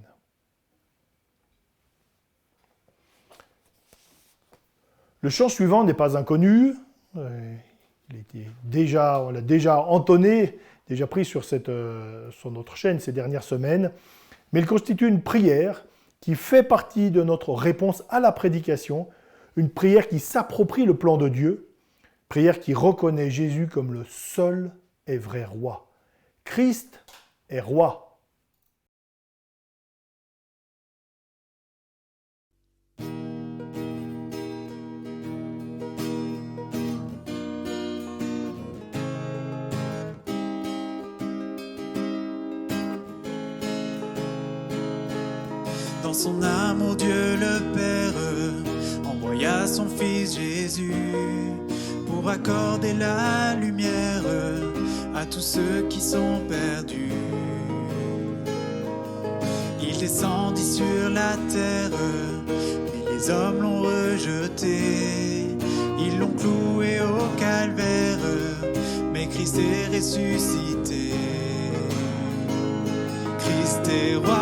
Le chant suivant n'est pas inconnu. On l'a déjà entonné déjà pris sur notre chaîne ces dernières semaines, mais il constitue une prière qui fait partie de notre réponse à la prédication, une prière qui s'approprie le plan de Dieu, prière qui reconnaît Jésus comme le seul et vrai roi. Christ est roi. Dans son amour, Dieu le Père envoya son Fils Jésus pour accorder la lumière à tous ceux qui sont perdus. Il descendit sur la terre, mais les hommes l'ont rejeté. Ils l'ont cloué au calvaire, mais Christ est ressuscité. Christ est roi.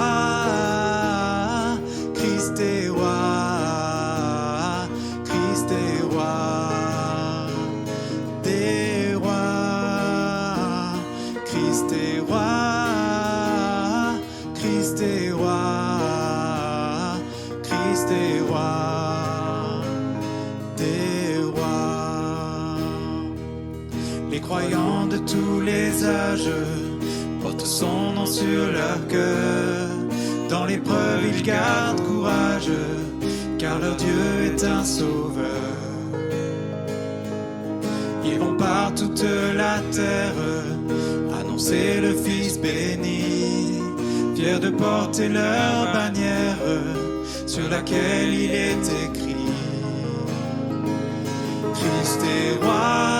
Christ est roi, Christ est roi, des rois. Christ est roi, Christ est roi, Christ est roi, des rois. Les croyants de tous les âges portent son nom sur leur cœur. Dans l'épreuve, ils gardent courage, car leur Dieu est un sauveur. Ils vont par toute la terre annoncer le Fils béni, fiers de porter leur bannière sur laquelle il est écrit: Christ est roi,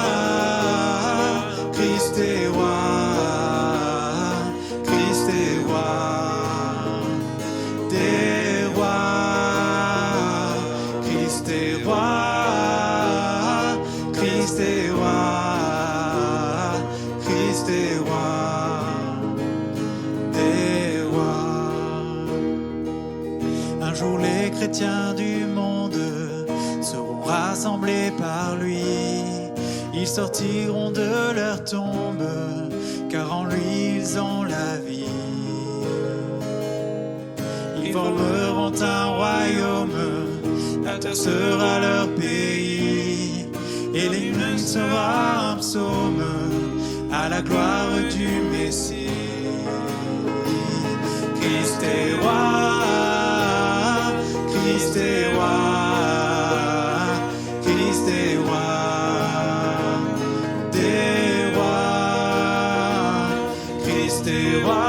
Christ est roi, Christ est roi. Les chrétiens du monde seront rassemblés par lui. Ils sortiront de leur tombe, car en lui ils ont la vie. Ils formeront un royaume, la terre sera leur pays, et l'hymne sera un psaume à la gloire du Messie. Christ est roi. Christ est roi, Christ est roi, des rois. Christ est roi,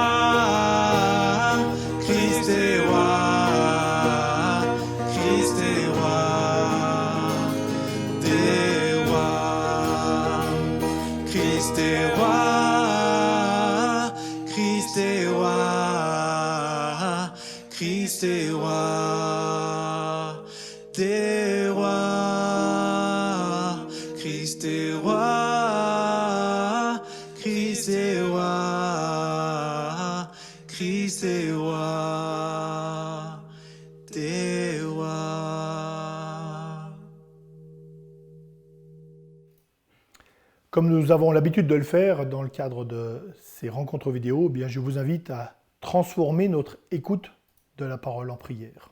Christ est roi, Christ est roi, des rois. Christ est roi, Christ est roi, Christ est roi. Des rois, Christ est roi, Christ est roi, Christ est roi, des rois. Comme nous avons l'habitude de le faire dans le cadre de ces rencontres vidéo, eh bien je vous invite à transformer notre écoute de la parole en prière.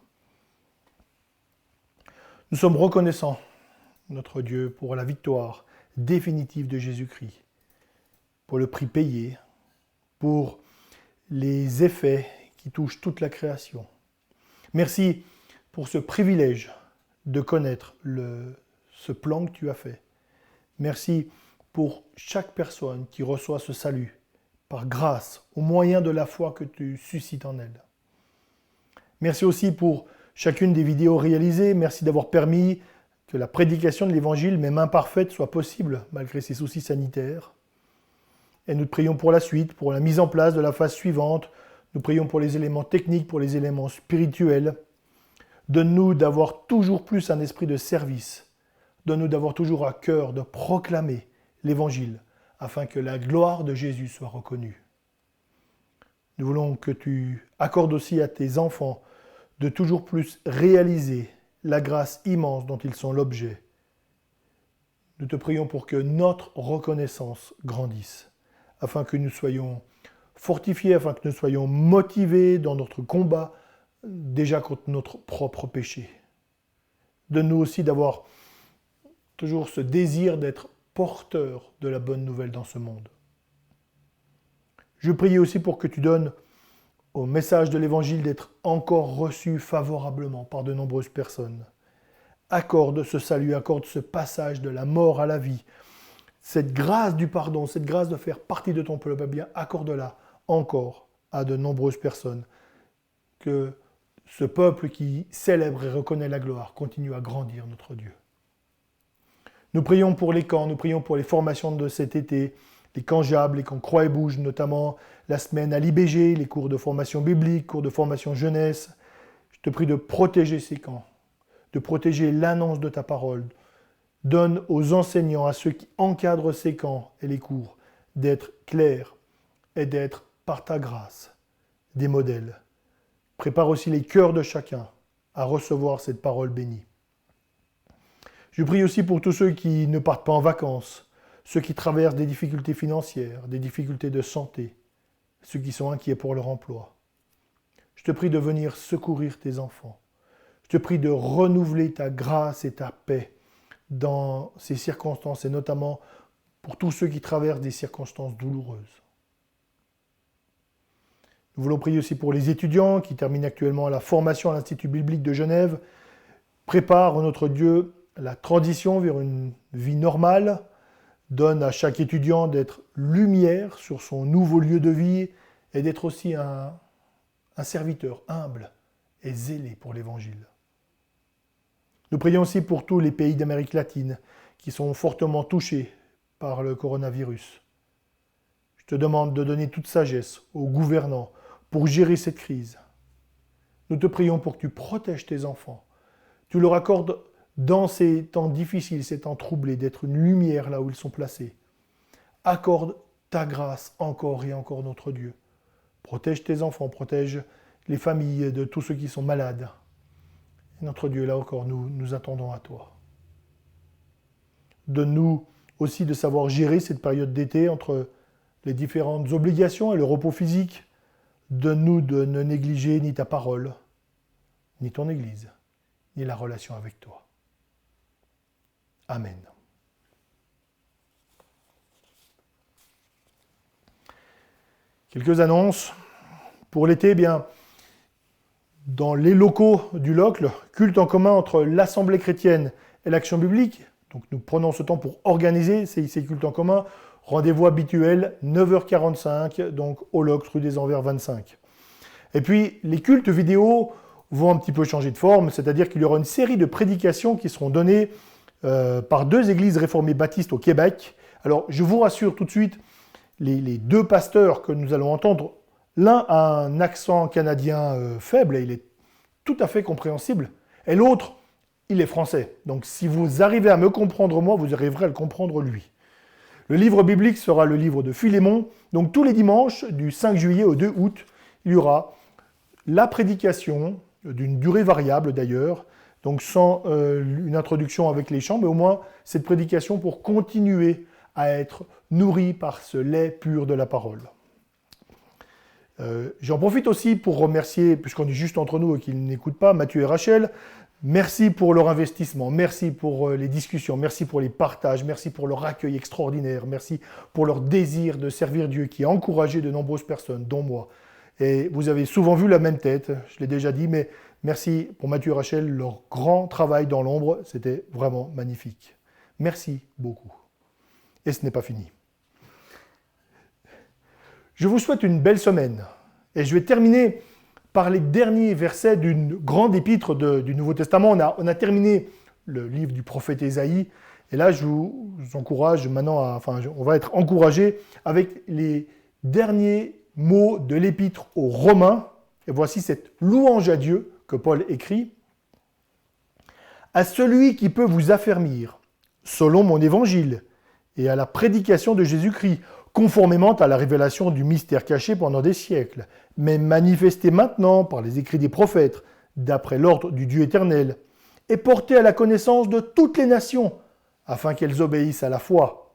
Nous sommes reconnaissants, notre Dieu, pour la victoire définitive de Jésus-Christ, pour le prix payé, pour les effets qui touchent toute la création. Merci pour ce privilège de connaître ce plan que tu as fait. Merci pour chaque personne qui reçoit ce salut par grâce, au moyen de la foi que tu suscites en elle. Merci aussi pour chacune des vidéos réalisées. Merci d'avoir permis que la prédication de l'Évangile, même imparfaite, soit possible malgré ces soucis sanitaires. Et nous te prions pour la suite, pour la mise en place de la phase suivante. Nous prions pour les éléments techniques, pour les éléments spirituels. Donne-nous d'avoir toujours plus un esprit de service. Donne-nous d'avoir toujours à cœur de proclamer l'Évangile afin que la gloire de Jésus soit reconnue. Nous voulons que tu accordes aussi à tes enfants de toujours plus réaliser la grâce immense dont ils sont l'objet. Nous te prions pour que notre reconnaissance grandisse, afin que nous soyons fortifiés, afin que nous soyons motivés dans notre combat, déjà contre notre propre péché. Donne-nous aussi d'avoir toujours ce désir d'être porteur de la bonne nouvelle dans ce monde. Je prie aussi pour que tu donnes au message de l'Évangile d'être encore reçu favorablement par de nombreuses personnes. Accorde ce salut, accorde ce passage de la mort à la vie, cette grâce du pardon, cette grâce de faire partie de ton peuple, bien accorde-la encore à de nombreuses personnes. Que ce peuple qui célèbre et reconnaît la gloire continue à grandir, notre Dieu. Nous prions pour les camps, nous prions pour les formations de cet été, les camps JAB, les camps Croix et Bouge, notamment la semaine à l'IBG, les cours de formation biblique, cours de formation jeunesse. Je te prie de protéger ces camps, de protéger l'annonce de ta parole. Donne aux enseignants, à ceux qui encadrent ces camps et les cours, d'être clairs et d'être, par ta grâce, des modèles. Prépare aussi les cœurs de chacun à recevoir cette parole bénie. Je prie aussi pour tous ceux qui ne partent pas en vacances, ceux qui traversent des difficultés financières, des difficultés de santé, ceux qui sont inquiets pour leur emploi. Je te prie de venir secourir tes enfants. Je te prie de renouveler ta grâce et ta paix dans ces circonstances, et notamment pour tous ceux qui traversent des circonstances douloureuses. Nous voulons prier aussi pour les étudiants qui terminent actuellement la formation à l'Institut biblique de Genève. Prépare, notre Dieu, la transition vers une vie normale. Donne à chaque étudiant d'être lumière sur son nouveau lieu de vie et d'être aussi un serviteur humble et zélé pour l'Évangile. Nous prions aussi pour tous les pays d'Amérique latine qui sont fortement touchés par le coronavirus. Je te demande de donner toute sagesse aux gouvernants pour gérer cette crise. Nous te prions pour que tu protèges tes enfants. Tu leur accordes dans ces temps difficiles, ces temps troublés, d'être une lumière là où ils sont placés. Accorde ta grâce encore et encore, notre Dieu. Protège tes enfants, protège les familles de tous ceux qui sont malades. Et notre Dieu, là encore, nous attendons à toi. Donne-nous aussi de savoir gérer cette période d'été entre les différentes obligations et le repos physique. Donne-nous de ne négliger ni ta parole, ni ton Église, ni la relation avec toi. Amen. Quelques annonces. Pour l'été, bien, dans les locaux du Locle, culte en commun entre l'Assemblée chrétienne et l'Action biblique. Donc nous prenons ce temps pour organiser ces cultes en commun. Rendez-vous habituel, 9h45, donc au Locle, rue des Anvers 25. Et puis, les cultes vidéo vont un petit peu changer de forme, c'est-à-dire qu'il y aura une série de prédications qui seront données par deux églises réformées baptistes au Québec. Alors, je vous rassure tout de suite, les deux pasteurs que nous allons entendre, l'un a un accent canadien faible, et il est tout à fait compréhensible, et l'autre, il est français. Donc, si vous arrivez à me comprendre moi, vous arriverez à le comprendre lui. Le livre biblique sera le livre de Philémon. Donc, tous les dimanches, du 5 juillet au 2 août, il y aura la prédication, d'une durée variable d'ailleurs, donc sans une introduction avec les chants, mais au moins cette prédication pour continuer à être nourri par ce lait pur de la parole. J'en profite aussi pour remercier, puisqu'on est juste entre nous et qu'ils n'écoutent pas, Mathieu et Rachel. Merci pour leur investissement, merci pour les discussions, merci pour les partages, merci pour leur accueil extraordinaire, merci pour leur désir de servir Dieu qui a encouragé de nombreuses personnes, dont moi. Et vous avez souvent vu la même tête, je l'ai déjà dit, mais merci pour Mathieu et Rachel, leur grand travail dans l'ombre, c'était vraiment magnifique. Merci beaucoup. Et ce n'est pas fini. Je vous souhaite une belle semaine. Et je vais terminer par les derniers versets d'une grande épître du Nouveau Testament. On a terminé le livre du prophète Ésaïe. Et là, je vous encourage maintenant on va être encouragés avec les derniers mots de l'épître aux Romains. Et voici cette louange à Dieu que Paul écrit. À celui qui peut vous affermir, selon mon évangile, et à la prédication de Jésus-Christ, conformément à la révélation du mystère caché pendant des siècles, mais manifesté maintenant par les écrits des prophètes, d'après l'ordre du Dieu éternel, et porté à la connaissance de toutes les nations, afin qu'elles obéissent à la foi.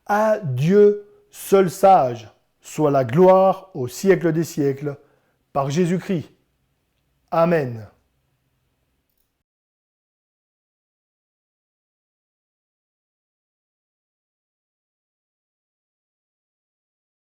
À Dieu seul sage, soit la gloire au siècle des siècles, par Jésus-Christ. Amen.